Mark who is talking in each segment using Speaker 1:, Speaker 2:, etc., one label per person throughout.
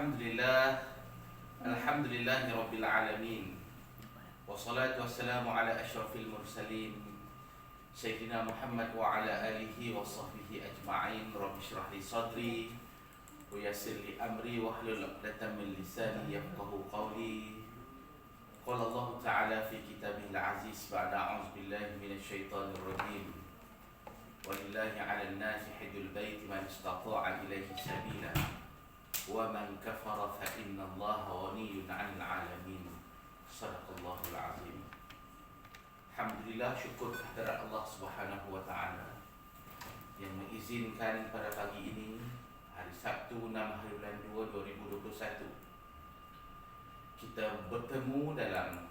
Speaker 1: Alhamdulillah, Alhamdulillahirabbil alamin. Wassalatu wassalamu ala asyrafil mursalin Sayyidina Muhammad wa ala alihi wa sahbihi ajma'in. Rabbi shrah li sadri wa yassir li amri wahlul 'uqdatam min lisani yafqahu qawli. Qala Allah Ta'ala fi kitabihil aziz ba'da a'udzu billahi minasy syaithanir rajim. Walillahi 'alan nasi hajjul baiti man istata'a ilaihi sabila. Wa man kafara fa inna Allaha ghaniyyun 'anil 'alamin. Shadaqallahul 'azim. Alhamdulillah, syukur kehadirat Allah Subhanahu wa taala yang mengizinkan pada pagi ini, hari Sabtu 6 hari bulan 2 2021, kita bertemu dalam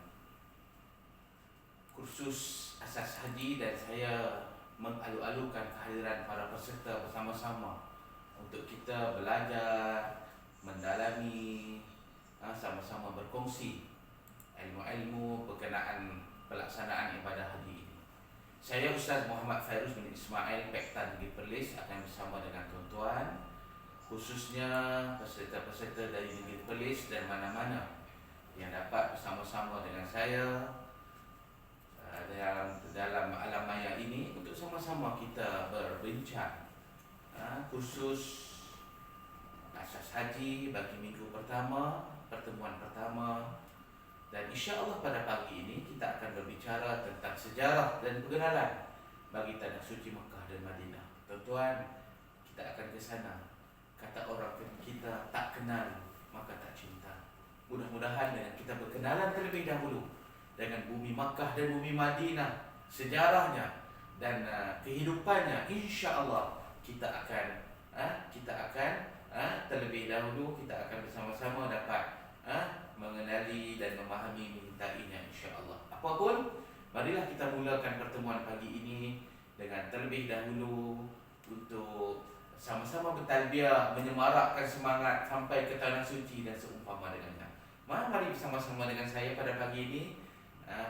Speaker 1: kursus asas haji, dan saya mengalu-alukan kehadiran para peserta bersama-sama untuk kita belajar, mendalami, sama-sama berkongsi ilmu-ilmu berkenaan pelaksanaan ibadah haji ini. Saya Ustaz Muhammad Fairuz bin Ismail, Pektan Negeri Perlis, akan bersama dengan tuan-tuan, khususnya peserta-peserta dari Negeri Perlis dan mana-mana yang dapat bersama-sama dengan saya dalam alam maya ini untuk sama-sama kita berbincang khusus asas haji bagi minggu pertama, pertemuan pertama. Dan insya-Allah pada pagi ini kita akan berbicara tentang sejarah dan pengenalan bagi tanah suci Mekah dan Madinah. Tuan-tuan, kita akan ke sana. Kata orang kita, tak kenal maka tak cinta. Mudah-mudahan dengan kita berkenalan terlebih dahulu dengan bumi Makkah dan bumi Madinah, sejarahnya dan kehidupannya, insya-Allah kita akan terlebih dahulu kita akan bersama-sama dapat mengenali dan memahami mintainya, insya-Allah. Apapun, marilah kita mulakan pertemuan pagi ini dengan terlebih dahulu untuk sama-sama bertalbiyah, menyemarakkan semangat sampai ke tanah suci dan seumpama dengannya. Mari bersama-sama dengan saya pada pagi ini,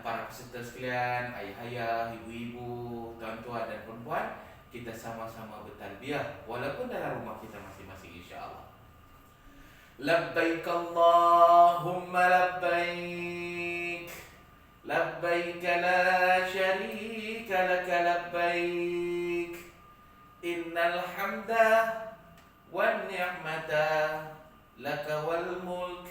Speaker 1: para peserta sekalian, ayah-ayah, ibu-ibu, tuan-tuan dan perempuan, kita sama-sama bertalbiyah walaupun dalam rumah kita masing-masing, insya-Allah. Labbaik Allahumma labbaik, labbaik la syarika laka labbaik, innal hamda wan ni'mata laka wal mulk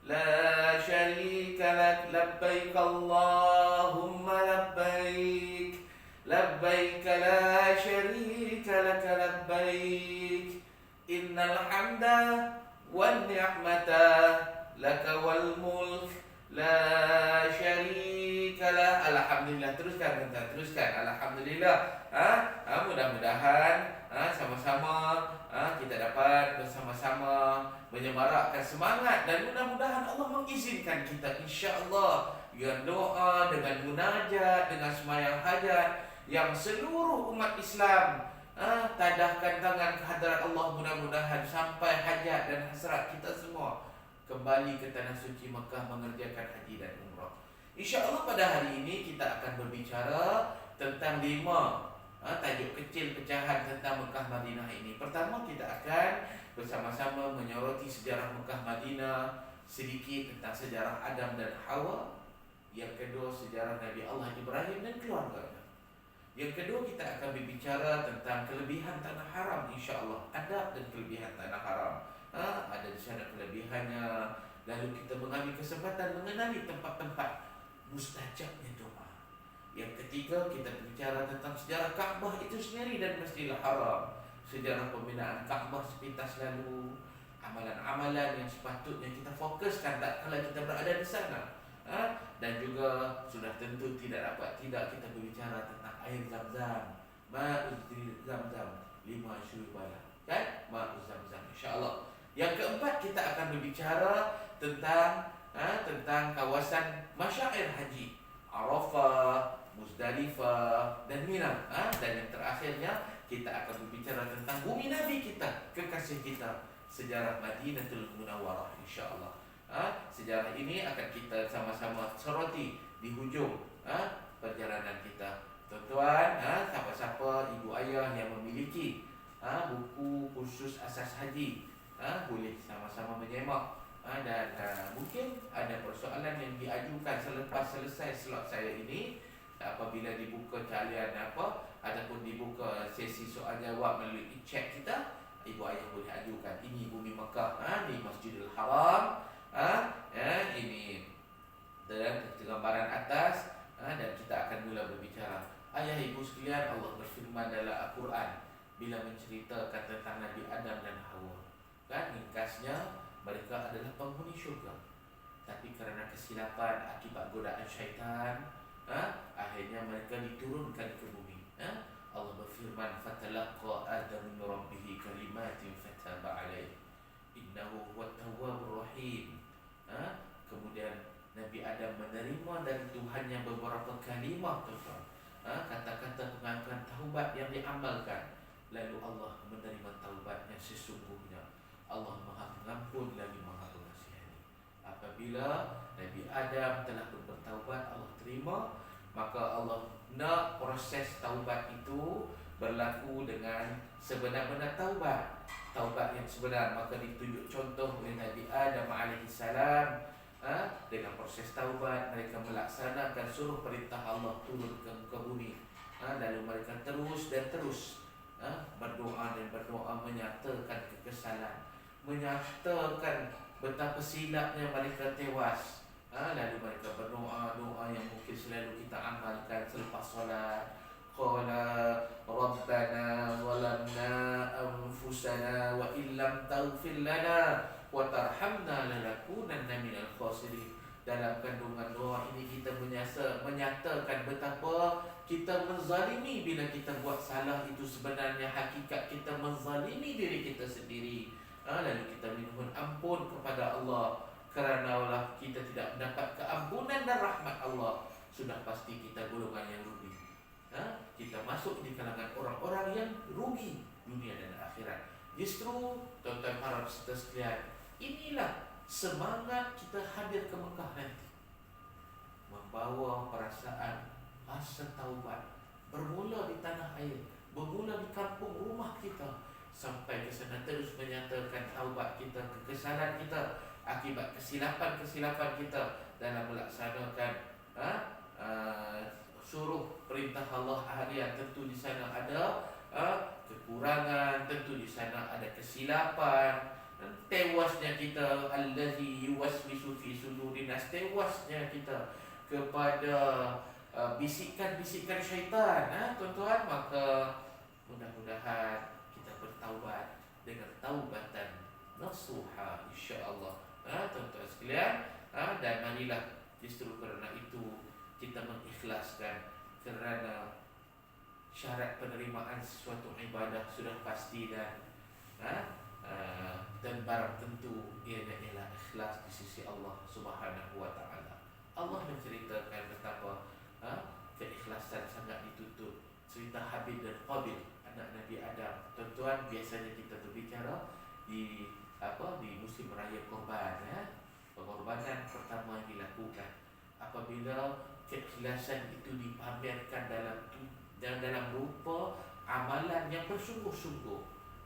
Speaker 1: la syarika lak. Labbaik Allahumma labbaik, labbaik la syarika laka labbaik, innal hamda wan ni'mata laka wal mulk la syarika lah. Alhamdulillah. Teruskan, teruskan. Alhamdulillah. Mudah-mudahan sama-sama kita dapat bersama-sama menyemarakkan semangat, dan mudah-mudahan Allah mengizinkan kita, insya-Allah, dengan doa, dengan munajat, dengan sembahyang hajat, yang seluruh umat Islam tadahkan tangan ke hadirat Allah, mudah-mudahan sampai hajat dan hasrat kita semua kembali ke tanah suci Mekah mengerjakan haji dan umrah. InsyaAllah pada hari ini kita akan berbicara tentang 5 tajuk kecil pecahan tentang Mekah Madinah ini. Pertama, kita akan bersama-sama menyoroti sejarah Mekah Madinah, sedikit tentang sejarah Adam dan Hawa. Yang kedua, sejarah Nabi Allah Ibrahim dan keluarganya. Yang kedua, kita akan berbicara tentang kelebihan tanah haram, insya-Allah. Adab dan kelebihan tanah haram. Ada di sana kelebihannya. Lalu kita mengambil kesempatan mengenali tempat-tempat mustajabnya doa. Yang ketiga, kita berbicara tentang sejarah Kaabah itu sendiri dan Masjidil Haram. Sejarah pembinaan Kaabah sepintas lalu, amalan-amalan yang sepatutnya kita fokuskan tak kala kita berada di sana. Dan juga sudah tentu tidak dapat tidak kita berbicara tentang air Zam-Zam, ma'uz Zam-Zam, 5 syurbalah, kan? Ma'uz Zam-Zam, insya-Allah. Yang keempat, kita akan berbicara tentang kawasan masyair haji, Arafah, Muzdalifah dan Mina. Dan yang terakhirnya, kita akan berbicara tentang bumi Nabi kita, kekasih kita, sejarah Madinatul Munawwarah, insya-Allah. Sejarah ini akan kita sama-sama soroti di hujung perjalanan kita. Tuan-tuan, siapa-siapa ibu ayah yang memiliki buku khusus asas haji, boleh sama-sama menyemak. Dan mungkin ada persoalan yang diajukan selepas selesai slot saya ini, apabila dibuka talian ataupun dibuka sesi soal jawab melalui chat kita, ibu ayah boleh ajukan. Ini bumi Mekah, di Masjidil Haram, ini gambaran atas, dan kita akan mula berbicara. Ayah ibu sekalian, Allah berfirman dalam Al-Quran bila menceritakan tentang Nabi Adam dan Hawa. Ringkasnya, mereka adalah penghuni syurga, tapi kerana kesilapan akibat godaan syaitan, akhirnya mereka diturunkan ke bumi. Allah berfirman, fatalaqa Adam min rabbih kalimatin fataba alaihi innahu huwat tawwabur rahim. Kemudian Nabi Adam menerima dari Tuhannya beberapa kalimah, kata-kata pengakuan taubat yang diamalkan. Lalu Allah menerima taubatnya. Sesungguhnya Allah Maha Pengampun lagi Maha Pengasihani. Apabila Nabi Adam telah bertaubat, Allah terima, maka Allah nak proses taubat itu berlaku dengan sebenar-benar taubat. Taubat yang sebenar, maka ditunjuk contoh oleh Nabi Adam alaihissalam. Dengan proses taubat, mereka melaksanakan suruh perintah Allah turun ke muka bumi. Lalu mereka terus dan terus berdoa dan berdoa, menyatakan kekesalan, menyatakan betapa silapnya mereka tewas. Lalu mereka berdoa yang mungkin selalu kita amalkan selepas solat. Qala Rabbana zalamna anfusana wa illam taghfir lana wa tarhamna lanakunanna minal khasirin. Dalam kandungan doa ini kita menyatakan betapa kita menzalimi bila kita buat salah. Itu sebenarnya hakikat kita menzalimi diri kita sendiri. Lalu kita mohon ampun kepada Allah, kerana Allah kita tidak mendapat keampunan dan rahmat Allah. Sudah pasti kita golongan yang rugi. Kita masuk di kalangan orang-orang yang rugi dunia dan akhirat. Justru tuan-tuan para peserta sekalian, inilah semangat kita hadir ke Mekah nanti, membawa perasaan asa taubat, bermula di tanah air, bermula di kampung rumah kita, sampai ke sana terus menyatakan taubat kita, kekesalan kita akibat kesilapan kita dalam melaksanakan suruh perintah Allah harian. Tentu di sana ada kekurangan, tentu di sana ada kesilapan, tewasnya kita, allazi yuwaswisu fi sudurin nas, tewasnya kita kepada bisikan-bisikan syaitan, tuan-tuan. Maka mudah-mudahan kita bertaubat dengan taubatan nasuha, insya-Allah, tuan-tuan sekalian. Dan marilah justru kerana itu kita mengikhlaskan, kerana syarat penerimaan sesuatu ibadah sudah pasti dan barang tentu ialah ikhlas di sisi Allah Subhanahu wa taala. Allah menceritakan betapa keikhlasan sangat dituntut. Cerita Habil dan Qabil, anak Nabi Adam. Tuan-tuan, biasanya kita berbicara di musim raya korban, pengorbanan pertama yang dilakukan. Apabila keikhlasan itu dipamerkan dalam rupa amalan yang bersungguh-sungguh,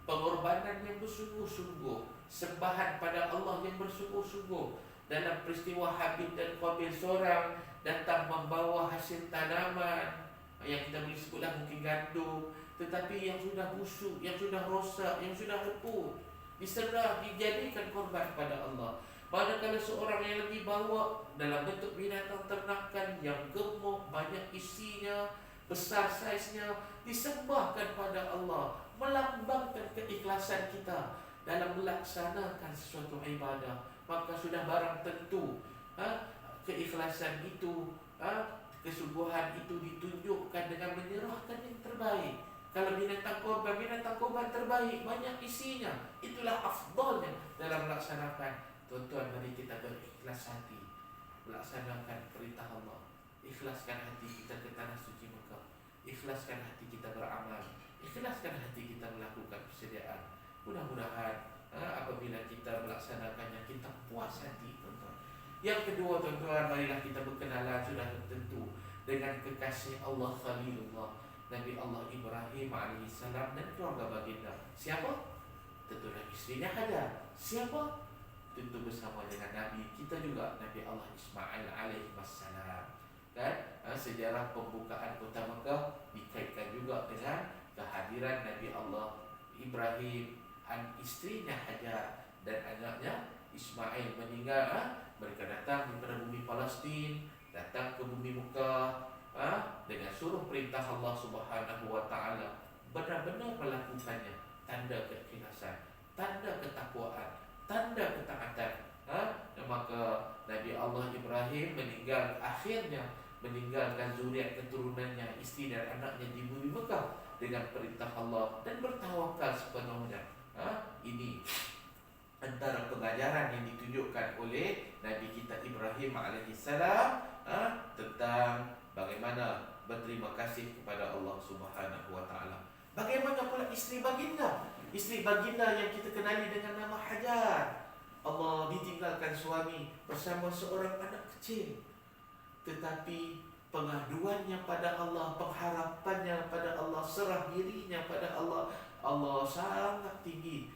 Speaker 1: pengorbanan yang bersungguh-sungguh, sembahan pada Allah yang bersungguh-sungguh. Dalam peristiwa Habil dan Qabil, seorang datang membawa hasil tanaman yang kita boleh sebutlah mungkin gandum, tetapi yang sudah busuk, yang sudah rosak, yang sudah reput, diserah dijadikan korban pada Allah. Manakala seorang yang lebih bawa dalam bentuk binatang ternakan yang gemuk, banyak isinya, besar saiznya, disembahkan pada Allah, melambangkan keikhlasan kita dalam melaksanakan sesuatu ibadah. Maka sudah barang tentu keikhlasan itu, kesungguhan itu ditunjukkan dengan menyerahkan yang terbaik. Kalau binatang korban terbaik, banyak isinya, itulah afdalnya dalam melaksanakan. Tuan-tuan, mari kita berikhlas hati melaksanakan perintah Allah. Ikhlaskan hati kita ke tanah suci Mekah, ikhlaskan hati kita beramal, ikhlaskan hati kita melakukan persediaan. Mudah-mudahan apabila kita melaksanakannya, kita puas hati, tuan-tuan. Yang kedua, tuan-tuan, marilah kita berkenalan sudah tentu dengan kekasih Allah Khalilullah, Nabi Allah Ibrahim alaihissalam dan keluarga baginda. Siapa? tentulah istrinya Hajar. Siapa? Tentu bersama dengan Nabi kita juga, Nabi Allah Ismail alaihi wassalam. Kan? Sejarah pembukaan kota Mekah dikaitkan juga dengan kehadiran Nabi Allah Ibrahim dan istrinya Hajar dan anaknya Ismail meninggal. Mereka datang daripada bumi Palestin, datang ke bumi Mekah dengan suruh perintah Allah Subhanahu wa taala, benar-benar melakukannya. Tanda keikhlasan, tanda ketakwaan, tanda ketaatan. Maka Nabi Allah Ibrahim akhirnya meninggalkan zuriat keturunannya, istri dan anaknya di bumi Mekah dengan perintah Allah dan bertawakal sepenuhnya. Ini antara pengajaran yang ditunjukkan oleh Nabi kita Ibrahim alaihissalam tentang bagaimana berterima kasih kepada Allah Subhanahu wa taala. Bagaimana pula isteri baginda? Isteri baginda yang kita kenali dengan nama Hajar. Allah ditinggalkan suami bersama seorang anak kecil, tetapi pengaduannya pada Allah, pengharapannya pada Allah, serah dirinya pada Allah, Allah sangat tinggi.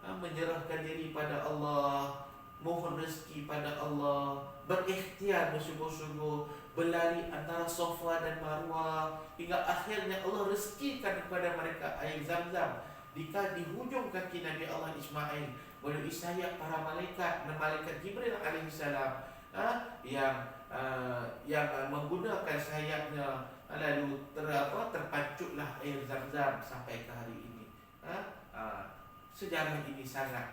Speaker 1: Menyerahkan diri pada Allah, mohon rezeki pada Allah, berikhtiar bersungguh-sungguh, berlari antara Safa dan Marwah, hingga akhirnya Allah rezekikan kepada mereka air Zam-Zam di hujung kaki Nabi Allah Ismail melalui sayap para malaikat, malaikat Jibril alaihissalam yang menggunakan sayapnya, lalu terpancutlah air Zam-Zam sampai ke hari ini. Sejarah ini sangat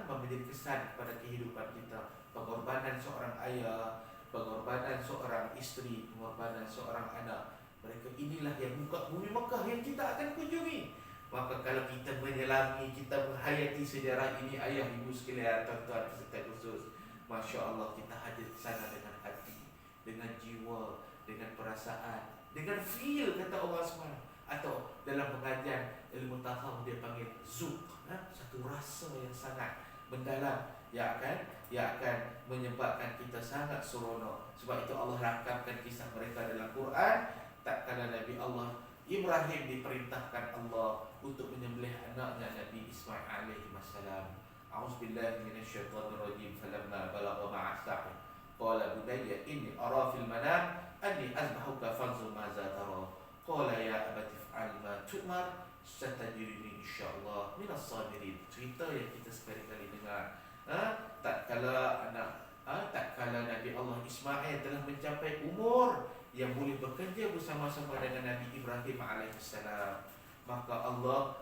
Speaker 1: memberi kesan kepada kehidupan kita. Pengorbanan seorang ayah, pengorbanan seorang isteri, pengorbanan seorang anak. Mereka inilah yang buka bumi Mekah yang kita akan kunjungi. Maka kalau kita menyelami, kita menghayati sejarah ini, ayah ibu sekalian, tuan-tuan peserta khusus, Masya Allah, kita hadir di sana dengan hati, dengan jiwa, dengan perasaan, dengan feel, kata Allah SWT. Atau dalam pengajian ilmu tasawuf dia panggil zuk, satu rasa yang sangat mendalam yang akan menyebabkan kita sangat seronok. Sebab itu Allah rangkamkan kisah mereka dalam Quran. Tak kala Nabi Allah Ibrahim diperintahkan Allah untuk menyembelih anaknya Nabi Ismail alaihi wassalam. A'udzubillahi minasyaitonirrajim. Falamma balagha ma'as-sa'i qala bunayya inni ara fil manam anni azbahuka fanzur maza tara. Qala ya abati if'al ma tu'mar satajiduni insyaallah minas sabirin. Cerita yang kita sekali-kali dengar. Tak kala Nabi Allah Ismail telah mencapai umur yang boleh bekerja bersama-sama dengan Nabi Ibrahim alaihissalam, maka Allah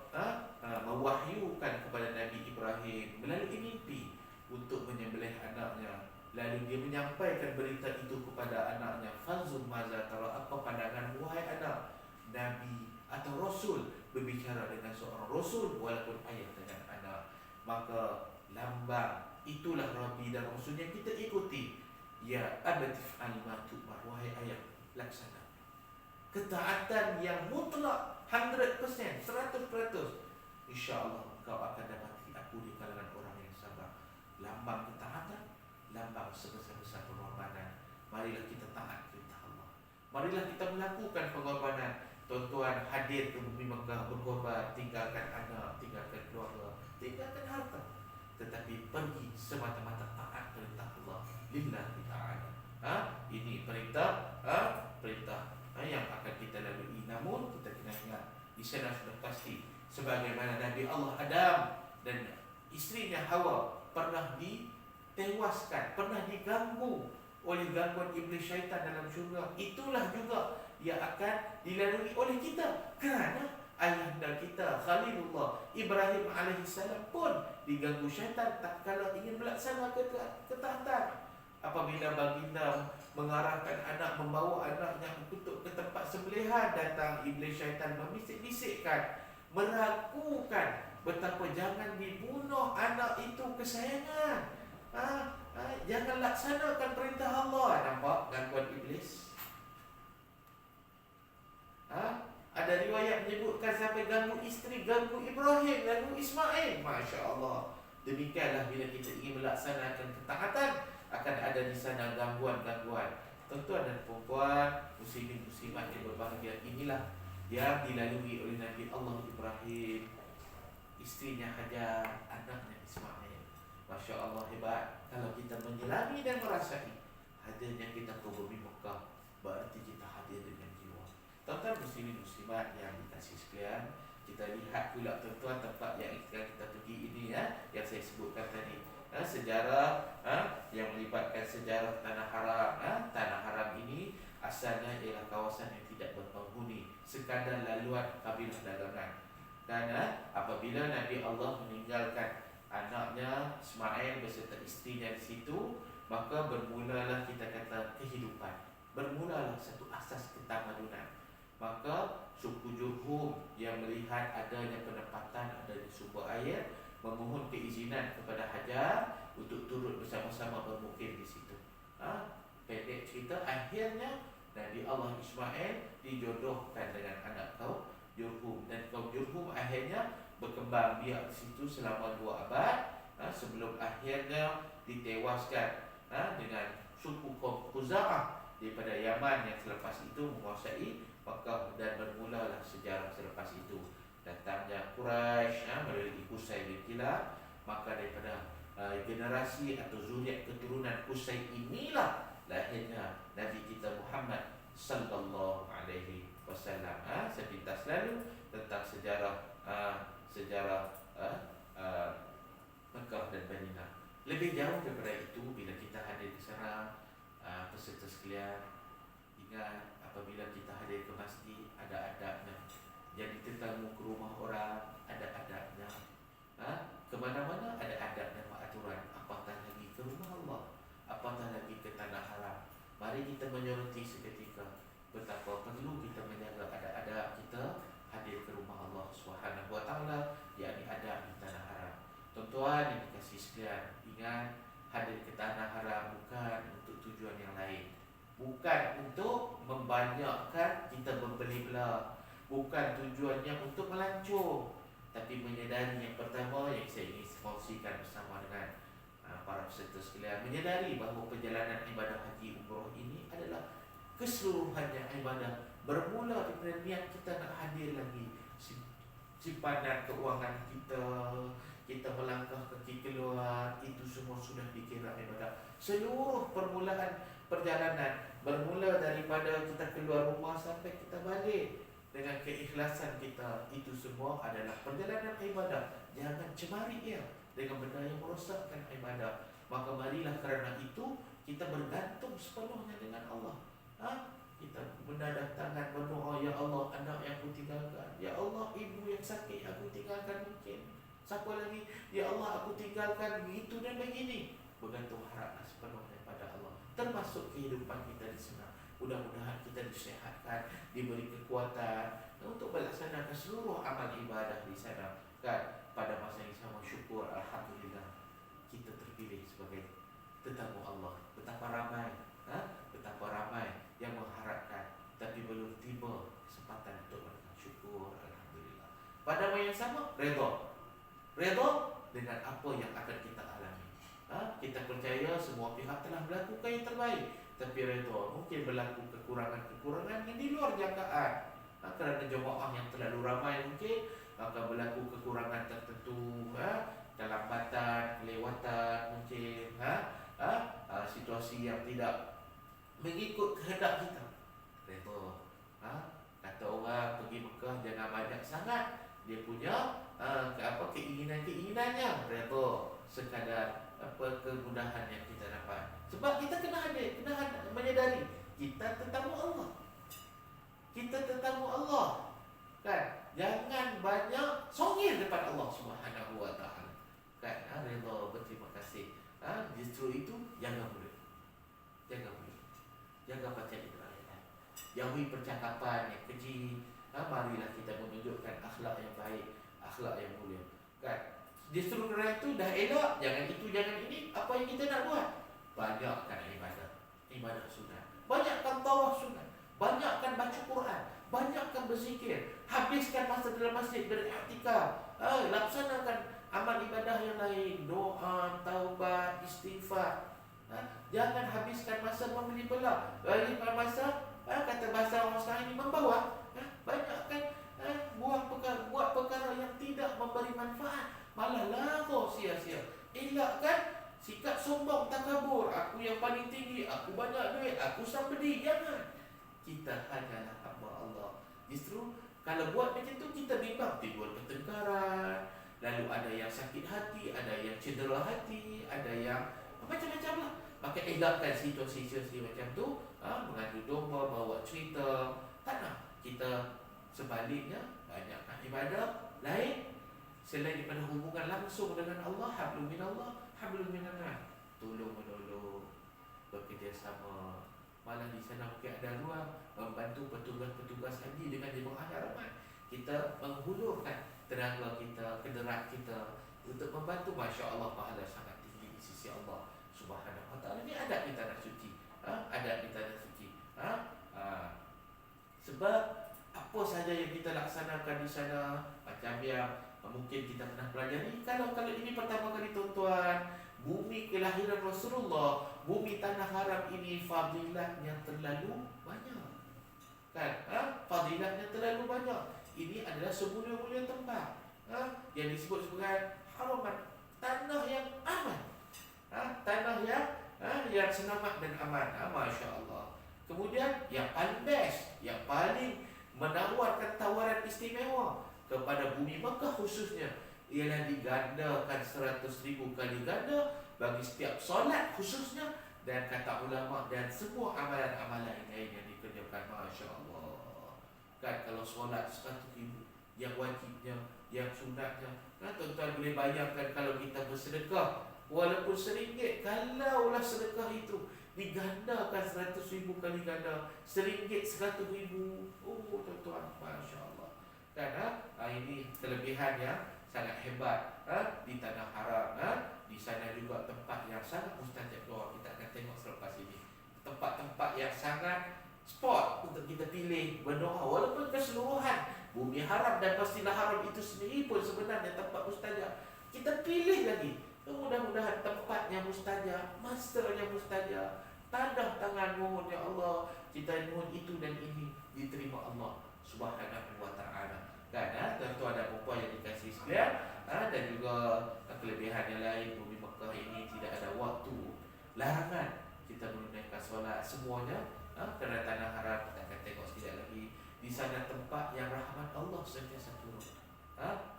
Speaker 1: mewahyukan kepada Nabi Ibrahim melalui mimpi untuk menyembelih anaknya. Lalu dia menyampaikan berita itu kepada anaknya. Fanzur maza tara, apa pandangan wahai anak? Nabi atau Rasul berbicara dengan seorang Rasul walaupun ayah dengan anak. Maka lambang itulah Rabbi dan Rasul yang kita ikuti. Ya abati if'al ma tu'mar, wahai ayah, laksana. Ketaatan yang mutlak 100%, 100%. InsyaAllah kau akan dapati aku di kalangan orang yang sabar. Lambang ketaatan, lambang sebesar-besar pengorbanan. Marilah kita taat perintah Allah. Marilah kita melakukan pengorbanan. Tuan-tuan hadir ke bumi Mekah berkorban, tinggalkan anak, tinggalkan keluarga, tinggalkan harta, tetapi pergi semata-mata taat perintah Allah lillahi ta'ala. Ini perintah yang akan kita lalui. Namun kita kena ingat, di sana sudah pasti sebagaimana Nabi Allah Adam dan isterinya Hawa pernah ditewaskan, pernah diganggu oleh gangguan iblis syaitan dalam syurga, itulah juga yang akan dilalui oleh kita. Kerana ayahanda kita Khalilullah Ibrahim alaihissalam pun diganggu syaitan tak kala ingin melaksanakan ketaatan. Apabila baginda mengarahkan anak, membawa anaknya untuk ke tempat sembelihan, datang iblis syaitan membisik-bisikkan, meragukan betapa jangan dibunuh anak itu kesayangan. Jangan laksanakan perintah Allah. Nampak gangguan iblis? Ada riwayat menyebutkan sampai ganggu isteri, ganggu Ibrahim, ganggu Ismail. Masya Allah. Demikianlah bila kita ingin melaksanakan ketaatan, akan ada di sana gangguan-gangguan. Tuan-tuan dan puan-puan, muslimin muslimat yang berbahagia, inilah yang dilalui oleh Nabi Allah Ibrahim. Istrinya Hajar, anaknya Ismail. Masya Allah hebat. Kalau kita menyelami dan merasai hadirnya kita ke bumi Mekah, berarti kita hadir dengan jiwa. Tuan-tuan muslimin muslimat yang dikasih sekalian, kita lihat pula tuan-tuan tempat yang kita pergi ini ya, yang saya sebutkan tadi. Sejarah yang melibatkan sejarah tanah haram. Tanah haram ini asalnya ialah kawasan yang tidak berpenghuni, sekadar laluan kabilah dagangan. Dan apabila Nabi Allah meninggalkan anaknya Ismail beserta istrinya di situ, maka bermulalah kita kata kehidupan, bermulalah satu asas ketamadunan. Maka suku Jurhum yang melihat adanya penempatan, adanya sumber air, memohon keizinan kepada Hajar untuk turut bersama-sama bermukim di situ. Pendek cerita, akhirnya Nabi Allah Ismail dijodohkan dengan anak kaum Jurhum, dan kaum Jurhum akhirnya berkembang biak di situ selama 2 abad sebelum akhirnya ditewaskan dengan suku kaum Khuza'ah daripada Yaman yang selepas itu menguasai Makkah, dan bermulalah sejarah selepas itu datangnya Quraisy melalui Qusay bin Kilab. Maka daripada generasi atau zuriat keturunan Qusay inilah lahirnya Nabi kita Muhammad sallallahu alaihi wasallam. Saya pintas selalu tentang sejarah Mekah dan Madinah. Lebih jauh daripada itu, bila kita hadir ke sana, peserta sekalian, ingat apabila kita hadir ke masjid ada adabnya. Jadi tetamu ke rumah orang ada adabnya. Kemana-mana ada adab dan aturan. Apatah lagi ke rumah Allah, apatah lagi ke tanah haram. Mari kita menyoroti seketika betapa perlu kita menjaga adab-adab kita hadir ke rumah Allah Subhanahu wa taala, yakni adab di tanah haram. Tuan-tuan yang dikasihi sekalian, ingat hadir ke tanah haram bukan untuk tujuan yang lain. Bukan untuk membanyakkan kita membeli belah, bukan tujuannya untuk melancur, tapi menyedari yang pertama yang saya ingin kongsikan bersama dengan para peserta sekalian, menyedari bahawa perjalanan ibadah haji umrah ini adalah keseluruhannya ibadah, bermula daripada niat kita nak hadir lagi, simpanan keuangan kita melangkah kaki keluar, itu semua sudah dikira ibadah. Seluruh permulaan perjalanan bermula daripada kita keluar rumah sampai kita balik dengan keikhlasan kita, itu semua adalah perjalanan ibadah. Jangan cemari ia dengan benda yang merosakkan ibadah. Maka marilah kerana itu kita bergantung sepenuhnya dengan Allah. Kita menadah tangan berdoa, ya Allah anak yang aku tinggalkan, ya Allah ibu yang sakit aku tinggalkan, mungkin siapa lagi, ya Allah aku tinggalkan begitu dan begini. Bergantung haraplah sepenuhnya pada Allah, termasuk kehidupan kita di sana. Mudah-mudahan kita disehatkan, diberi kekuatan untuk melaksanakan seluruh amal ibadah di sana. Kan pada masa yang sama syukur, alhamdulillah kita terpilih sebagai tetamu Allah. Betapa ramai yang mengharapkan tapi belum tiba kesempatan untuk mereka. Syukur, alhamdulillah. Pada masa yang sama redha dengan apa yang akan kita alami. Kita percaya semua pihak telah melakukan yang terbaik, tapi redha mungkin berlaku kekurangan yang di luar jangkaan. Kerana jemaah yang terlalu ramai mungkin akan berlaku kekurangan tertentu, kelambatan, kelewatan mungkin, situasi yang tidak mengikut kehendak kita. Redha. Kata orang pergi Mekah jangan banyak sangat dia punya keinginannya. Redha sekadar kemudahan yang kita dapat. Sebab kita kena menyedari kita tetamu Allah. Kan? Jangan banyak songil depan Allah Subhanahu wa taala. Kan? Redha, berterima kasih. Justru itu jaga mulut. Jaga baca Al-Quran. Jauhi percakapan yang keji. Marilah kita menunjukkan akhlak yang baik, akhlak yang mulia. Kan? Justru kerana itu dah elok, jangan itu, jangan ini. Apa yang kita nak buat? Banyakkan ibadah sunat. Banyakkan tawaf sunat. Banyakkan baca Quran. Banyakkan berzikir. Habiskan masa dalam masjid beriktikaf. Laksanakan amal ibadah yang lain, doa, taubat, istighfar. Jangan habiskan masa membeli belah. Habiskan masa, kata bahasa orang sekarang ini, membawa. Banyakkan buat perkara yang tidak memberi manfaat, malah lagu sia-sia. Elakkan sikap sombong, takabur, aku yang paling tinggi, aku banyak duit, aku somebody. Jangan. Kita hanyalah hamba Allah. Justru kalau buat macam tu, kita bimbang timbul pertengkaran, lalu ada yang sakit hati, ada yang cedera hati, ada yang macam-macam lah. Maka elakkan situasi-situasi macam tu, mengadu domba, bawa cerita. Tak nak. Kita sebaliknya banyak ibadah lain selain daripada hubungan langsung dengan Allah. Hablum minallah, hablum minannas. Tolong menolong, bekerjasama. Malah di sana mungkin ada ruang membantu petugas-petugas haji dengan jemaah haraman. Kita menghulurkan tenaga kita, kenderaan kita untuk membantu. Masya Allah, pahala sangat tinggi di sisi Allah Subhanahu Wa Taala. Ini adab kita nak suci. Adab kita nak suci. Sebab apa sahaja yang kita laksanakan di sana, macam yang mungkin kita pernah pelajari. Kalau ini pertama kali tuan-tuan, bumi kelahiran Rasulullah, bumi tanah haram ini fadilahnya terlalu banyak. Kan? Fadilahnya terlalu banyak. Ini adalah semulia-mulia tempat. Yang disebut sebagai haraman, tanah yang aman. Tanah yang selamat dan aman. Masya Allah. Kemudian yang paling best, yang paling menawarkan tawaran istimewa kepada bumi Mekah khususnya, ialah digandakan 100,000 kali ganda bagi setiap solat khususnya, dan kata ulama, dan semua amalan-amalan lain yang dikerjakan. Masya Allah. Kan kalau solat 100,000, yang wajibnya, yang sunatnya, tuan-tuan boleh bayangkan kalau kita bersedekah walaupun RM1, kalaulah sedekah itu digandakan 100,000 kali ganda, RM1 100,000. Oh tuan-tuan, Masya Allah. Kan ini kelebihan yang sangat hebat di tanah haram. Di sana juga tempat yang sangat mustajab doa. Kita akan tengok selepas ini tempat-tempat yang sangat spot untuk kita pilih berdoa. Walaupun keseluruhan bumi haram dan pastilah haram itu sendiri pun sebenarnya tempat mustajab, kita pilih lagi. Mudah-mudahan tempatnya mustajab, masternya mustajab. Tanda tangan mohon, ya Allah, kita mohon itu dan ini diterima Allah Subhanahu Wa Taala. Kan tentu ada perempuan yang dikasih sekalian, dan juga kelebihan yang lain. Bumi Mekah ini tidak ada waktu larangan kita menunaikan solat semuanya. Kerana tanah haram, kita akan tengok sekejap lagi. Di sana tempat yang rahmat Allah sentiasa turun.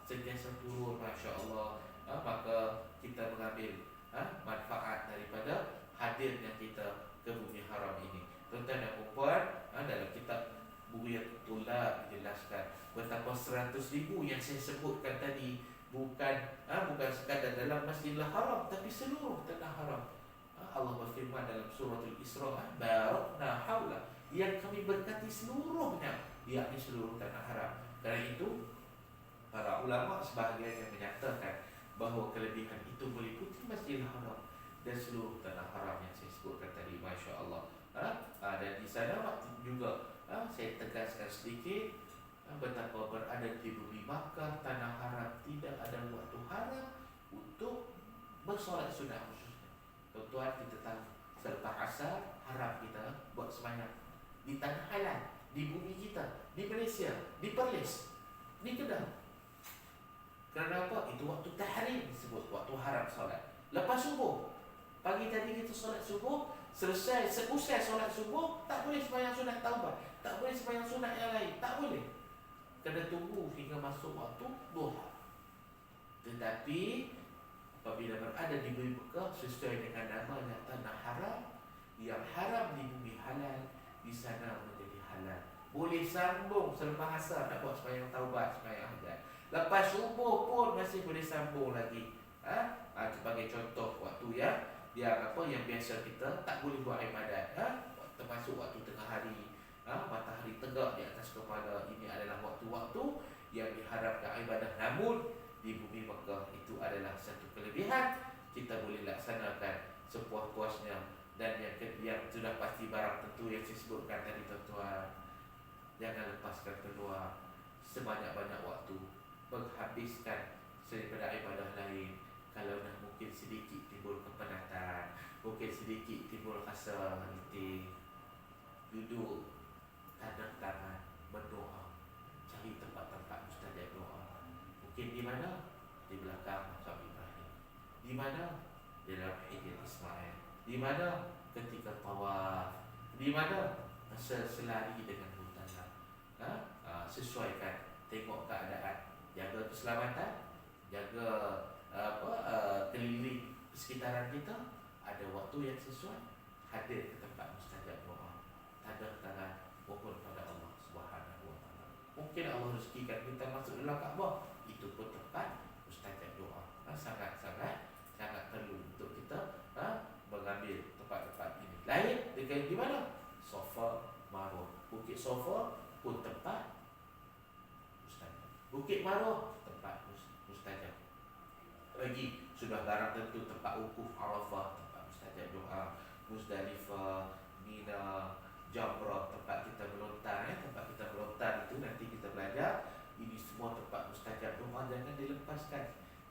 Speaker 1: Sentiasa turun, Masya Allah. Maka kita mengambil manfaat daripada hadirnya kita ke bumi haram ini. Tuan-tuan dan puan, dalam kitab Bughiyatul dijelaskan betapa 100,000 yang saya sebutkan tadi bukan sekadar dalam Masjidil Haram, tapi seluruh tanah haram. Allah berfirman dalam surah Al-Isra, barakna haula, yang kami berkati seluruhnya, yakni seluruh tanah haram. Kerana itu para ulama sebahagian yang menyatakan bahawa kelebihan itu meliputi Masjidil Haram dan seluruh tanah haram yang saya sebutkan tadi. Masya Allah. Dan di sana juga saya tegaskan sedikit betapa berada di bumi Makkah, tanah haram, tidak ada waktu haram untuk bersolat sunat khususnya. Tuan-tuan, kita tahu selepas asar haram kita buat semayang di tanah halal, di bumi kita, di Malaysia, di Perlis, di Kedah. Kerana apa? Itu waktu tahrim disebut, waktu haram solat. Lepas subuh, pagi tadi kita solat subuh, selesai, seusai solat subuh, tak boleh sembahyang sunat taubat, tak boleh sembahyang sunat yang lain, tak boleh. Kena tunggu hingga masuk waktu duha. Tetapi apabila berada di bumi Mekah, sesuai dengan namanya tanah haram, yang haram di bumi halal, di sana menjadi halal. Boleh sambung selepas asar nak buat sembahyang taubat, sembahyang hajat. Lepas subuh pun masih boleh sambung lagi. Sebagai contoh waktu yang biasa kita tak boleh buat ibadat, termasuk waktu tengah hari, matahari tegak di atas kepala. Ini adalah waktu-waktu yang diharapkan ibadah. Namun di bumi Mekah itu adalah satu kelebihan, kita boleh laksanakan sepuas-puasnya. Dan yang sudah pasti barang tentu yang saya sebutkan tadi, tuan-tuan, jangan lepaskan peluang sebanyak-banyak waktu, menghabiskan daripada ibadah lain. Kalau dah mungkin sedikit timbul kepenatan, mungkin sedikit timbul rasa letih, duduk, tadam tangan, berdoa, cari tempat Bukit di mana? Di belakang makam Ibrahim. Di mana? Di dalam Hijr Ismail. Di mana? Ketika tawaf. Di mana? Selari dengan hutan. Sesuaikan, tengok keadaan, jaga keselamatan, jaga keliling persekitaran kita. Ada waktu yang sesuai, hadir ke tempat mustajab doa, tanda tangan, mohon pada Allah Subhanahu wa taala. Mungkin Allah rezekikan kita masuk dalam Kaabah, itu pun tempat mustajab doa. Sangat perlu untuk kita mengambil tempat-tempat ini. Lain dengan di mana? Safa Marwah. Bukit Safa pun tempat mustajab. Bukit Marwah tempat mustajab. Lagi sudah barang tentu tempat wukuf Arafah, tempat mustajab doa. Muzdalifah, Mina, Jamrah, tempat kita melontar, tempat kita melontar itu nanti kita belajar. Ini semua tempat mustajab doa, jangan dilepaskan.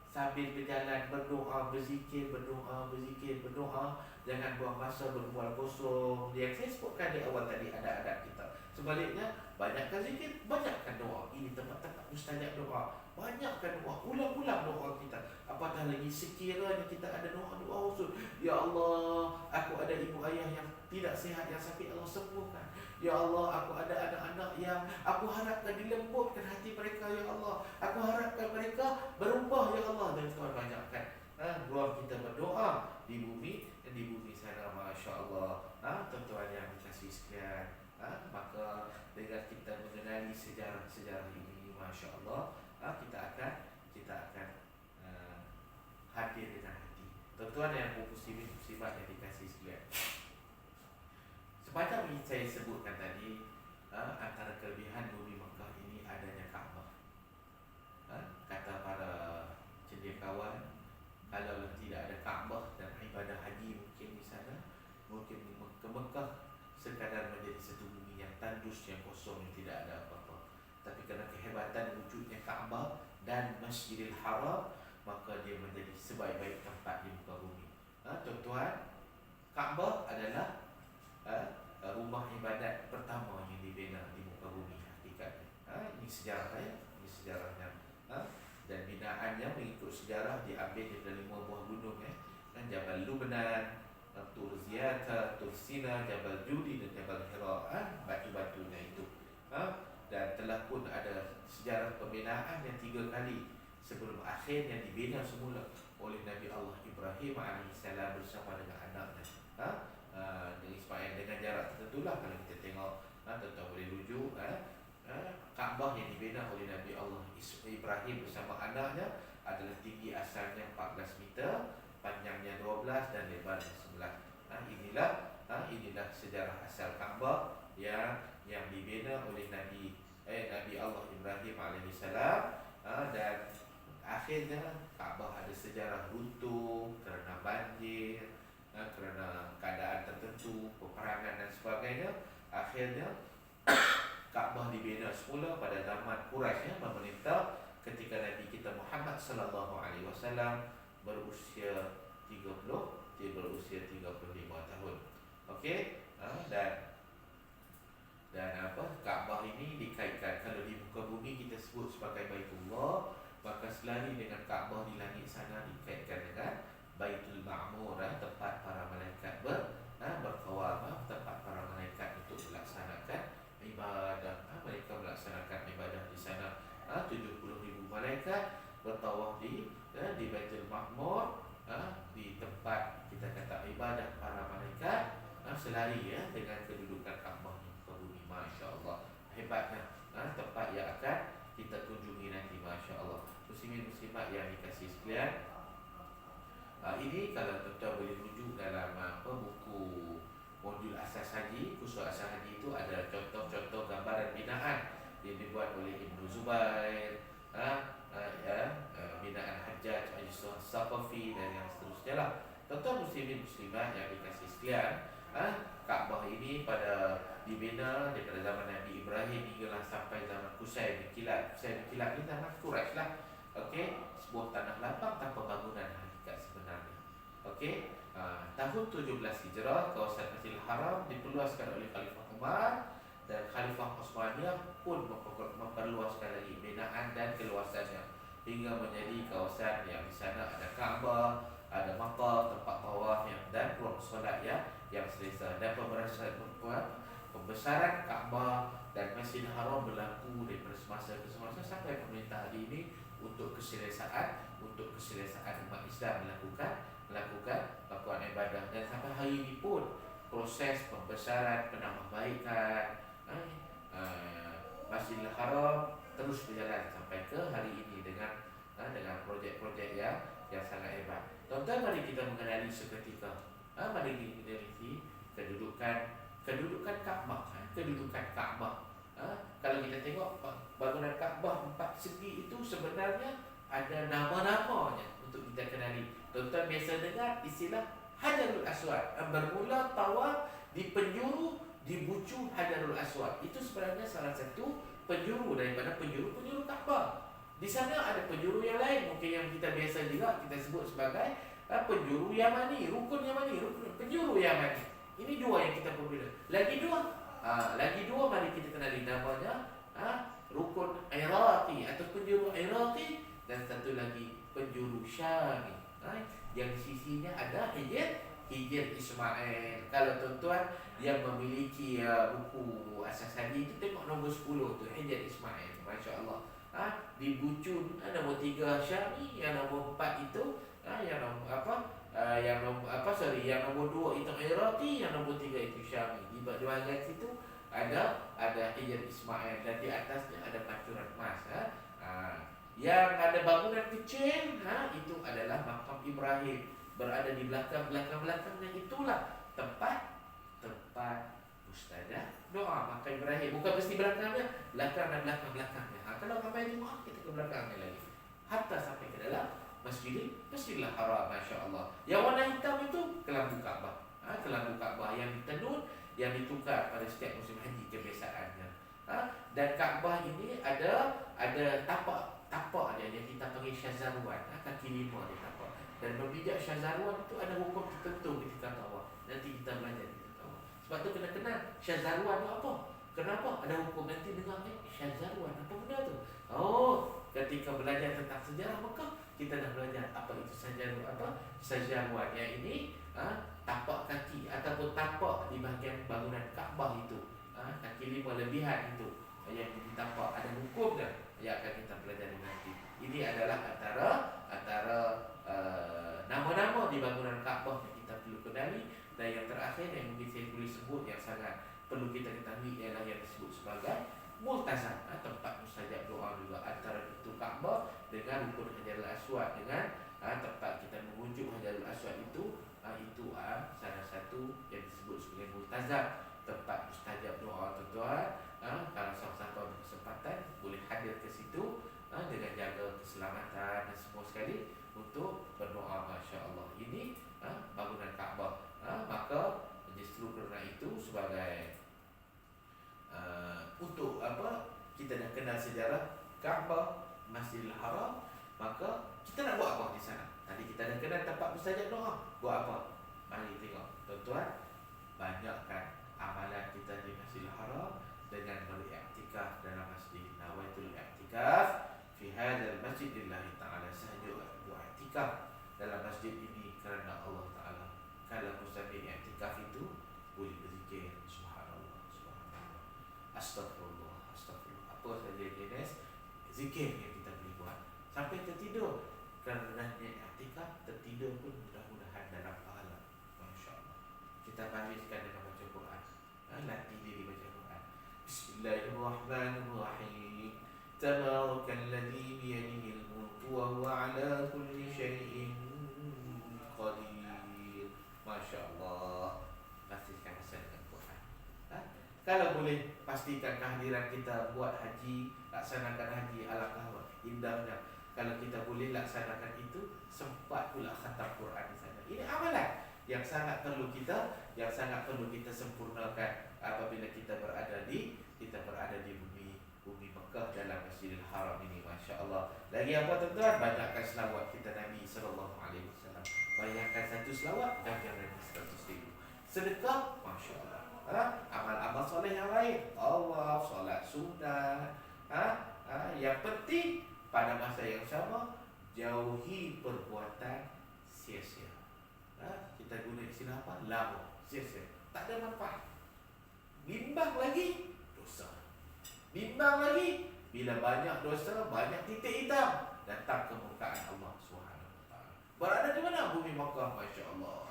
Speaker 1: Sambil berjalan berdoa, berzikir, berdoa. Jangan buang masa berbual kosong. Yang saya sebutkan di awal tadi ada adab kita. Sebaliknya, banyakkan zikir, banyakkan doa. Ini tempat-tempat mustajab doa. Banyakkan doa, ulang-ulang doa kita. Apatah lagi sekiranya kita ada doa-doa usul. Ya Allah, aku ada ibu ayah yang tidak sehat, yang sakit, Allah sembuhkan. Ya Allah, aku ada anak-anak yang aku harapkan dilembutkan hati mereka, ya Allah. Aku harapkan mereka berubah, ya Allah. Dan Tuhan banyakkan ruang kita berdoa di bumi sana, Masya Allah. Tuan-tuan yang dikasih sekalian, maka dengan kita mengenali sejarah-sejarah ini, Masya Allah, kita akan hadir dengan hati. Tuan-tuan yang muslimat yang dikasih sekalian, semacam yang saya sebutkan tadi, antara kelebihan bumi Mekah ini adanya Kaabah. Kata para cendekiawan, kalau tidak ada Kaabah dan ibadah haji mungkin di sana, mungkin ke Mekah sekadar menjadi satu bumi yang tandus, yang kosong, yang tidak ada apa-apa. Tapi kerana kehebatan wujudnya Kaabah dan Masjidil Haram, maka dia menjadi sebaik-baik tempat di muka bumi. Tuan-tuan, Kaabah adalah rumah ibadat pertama yang dibina di muka bumi hakikatnya. Ini sejarahnya, dan binaannya mengikut sejarah diambil dari 5 buah gunung, kan Jabal Lubnan, Tur Ziyata, Tur Sina, Jabal Judi dan Jabal Hira, batu-batunya itu. Dan telah pun ada sejarah pembinaan yang 3 kali sebelum akhirnya dibina semula oleh Nabi Allah Ibrahim AS bersama dengan anaknya. Dengan Ismail, dengan jarak tertentulah. Kalau kita tengok, tuan-tuan boleh rujuk, Kaabah yang dibina oleh Nabi Allah Ibrahim bersama anaknya adalah tinggi asalnya 14 meter, panjangnya 12 dan lebarnya 11. Inilah sejarah asal Kaabah yang dibina oleh Nabi Allah Ibrahim alaihissalam. Dan akhirnya Kaabah ada sejarah runtuh kerana banjir, kerana keadaan tertentu, peperangan dan sebagainya. Akhirnya Kaabah dibina semula pada zaman Quraisy, memerintah ketika Nabi kita Muhammad sallallahu alaihi wasallam berusia 35 tahun. Okey, dan Kaabah ini dikaitkan, kalau di muka bumi kita sebut sebagai Baitullah, maka selari dengan Kaabah di langit sana dikaitkan dengan Baitul Ma'mur, tempat para malaikat bertawaf, tempat para malaikat untuk melaksanakan ibadah. Mereka melaksanakan ibadah di sana. 70,000 malaikat bertawaf di Baitul Ma'mur, di tempat kita kata ibadah para malaikat, selari dengan kedudukan Kaabah di muka bumi. Masya Allah, hebatnya tempat yang akan kita kunjungi nanti. Masya Allah, muslimin muslimat yang dikasihi sekalian, ini kalau tuan-tuan boleh rujuk dalam buku modul asas haji, kursus asas haji itu ada contoh-contoh gambaran binaan yang dibuat oleh Ibnu Zubair, binaan Hajjaj As-Saqafi dan yang seterusnya lah. Tuan-tuan muslimin muslimat yang dikasihi sekalian, Kaabah ini dibina daripada zaman Nabi Ibrahim hinggalah sampai zaman Qusay bin Kilab. Qusay bin Kilab ini zaman Quraisy lah. Okey, sebuah tanah lapang tanpa bangunan hakikat sebenarnya. Okey, tahun 17 Hijrah kawasan Masjidil Haram diperluaskan oleh Khalifah Umar, dan Khalifah Utsmaniyah pun memperluaskan lagi binaan dan keluasannya. hingga menjadi kawasan yang di sana ada Kaabah, ada maqam, tempat tawaf dan ruang solat yang selesa. Dan pembesaran Kaabah dan Masjidil Haram berlaku daripada semasa ke semasa sampai pemerintah hari ini untuk keselesaan umat Islam melakukan ibadah. Dan sampai hari ini pun proses pembesaran, penambahbaikan Masjidil Haram terus berjalan sampai ke hari ini dengan projek-projek yang sangat hebat. Tuan-tuan, mari kita mengenali seketika. Mari kita mengenali kedudukan Kaabah. Kalau kita tengok bangunan Kaabah 4 segi itu sebenarnya ada nama-namanya untuk kita kenali. Tuan-tuan biasa dengar istilah Hajarul Aswad. Bermula tawaf di penjuru, di bucu Hajarul Aswad. Itu sebenarnya salah satu penjuru daripada penjuru Kaabah. Di sana ada penjuru yang lain, mungkin yang kita biasa juga kita sebut sebagai penjuru Yamani, rukun Yamani, penjuru Yamani. Ini dua yang kita berbeza. Lagi dua mari kita kenali namanya rukun Iraqi atau penjuru Iraqi, dan satu lagi penjuru Syami. Yang sisinya ada Hijr Ismail. Kalau tuan-tuan yang memiliki buku asas hadis itu tengok nombor 10 tu, Hijr Ismail. Masya-Allah. Di bucun nombor 3 Syami, yang nombor 4 itu yang nombor 2 itu Iraqi, yang nombor 3 itu Syami. Di bahagian situ ada Hijr Ismail, dan di atasnya ada pancuran emas. Yang ada bangunan kecil itu adalah makam Ibrahim, berada di belakangnya. Itulah tempat mustajab doa makam Ibrahim. Bukan mesti belakangnya, belakangnya. Kalau sampai Jumaat kita ke belakangnya lagi, hatta sampai ke dalam Masjidil Haram. Masya Allah. Yang warna hitam itu kelambu Kaabah. Kelambu Kaabah yang ditenun, yang ditukar pada setiap musim haji kebiasaannya. Dan Kaabah ini ada tapak dia yang kita panggil Syazarwan, kaki 5 dia tapak. Dan membijak Syazarwan itu ada hukum tertentu ketika tawaf. Nanti kita belajar kita tawaf. Sebab tu kena kenal Syazarwan itu apa? Kenapa ada hukum? Nanti dengar Syazarwan apa benda tu? Ketika belajar tentang sejarah Mekah, kita dah belajar apa itu Syazarwan. Yang ini tapak kaki ataupun tapak di bahagian bangunan Kaabah itu, kaki 5 lebihan itu yang ditapak, ada hukum dah yang akan kita pelajari nanti. Ini adalah antara nama-nama di bangunan Kaabah yang kita perlu kenali. Dan yang terakhir yang mungkin saya boleh sebut yang sangat perlu kita ketahui ialah yang disebut sebagai multazam, tempat mustajab doa juga. Antara itu Kaabah dengan rukun Hajarul Aswad, dengan tempat kita mengunjung Hajarul Aswad itu salah satu yang disebut sebagai multazam, tempat mustajab doa. Tuan-tuan, kalau siapa berkesempatan boleh hadir ke situ dengan jaga keselamatan dan semua sekali untuk berdoa. Masya Allah. Ini bangunan Kaabah. Maka justru kerana itu sebagai untuk kita dah kenal sejarah Kaabah, Masjidil Haram, maka kita nak buat apa di sana? Tadi kita dah kenal tempat mustajab doa. Buat apa? Mari tengok tuan-tuan, banyakkan amalan kita di Masjidil Haram dengan beriktikaf dalam masjid. Nawaitul i'tikaf fi hadzal masjid lillahi ta'ala. Sahaja beriktikaf dalam masjid ini kerana Allah Ta'ala. Kalau mustajab i'tikaf itu boleh berzikir subhanallah, astagfirullah. Apa saja jenis zikir yang kita boleh buat sampai tertidur. Kerana i'tikaf, tertidur pun mudah-mudahan dalam pahala. Masya-Allah. Kita habiskan dengan baca Quran. Latih diri baca Quran. Bismillahirrahmanirrahim. Tabarakalladzi biyadihil mulku wa huwa ala kulli syai'in qadir. Masya-Allah. Pastikan masa dengan Quran. Kalau boleh pastikan kehadiran kita buat haji, laksanakan haji, alangkah indahnya. Kalau kita boleh laksanakan itu, sempat pula khatam Quran di sana. Ini amalan yang sangat perlu kita sempurnakan apabila kita berada di bumi Mekah dalam Masjidil Haram ini. Masya-Allah. Lagi apa tuan-tuan? Banyakkan selawat kita Nabi sallallahu alaihi wasallam. Banyakkan satu selawat dan jangan 100,000. Sedekah, masya-Allah. Amal-amal soleh yang lain, tawaf, solat sunat. Yang penting pada masa yang sama jauhi perbuatan sia-sia. Kita guna istilah apa? Lawa, sia-sia, tak ada manfaat. Bimbang lagi dosa. Bimbang lagi bila banyak dosa, banyak titik hitam datang kemurkaan Allah Subhanahu Wa Taala. Berada di mana? Bumi Makkah, masya-Allah.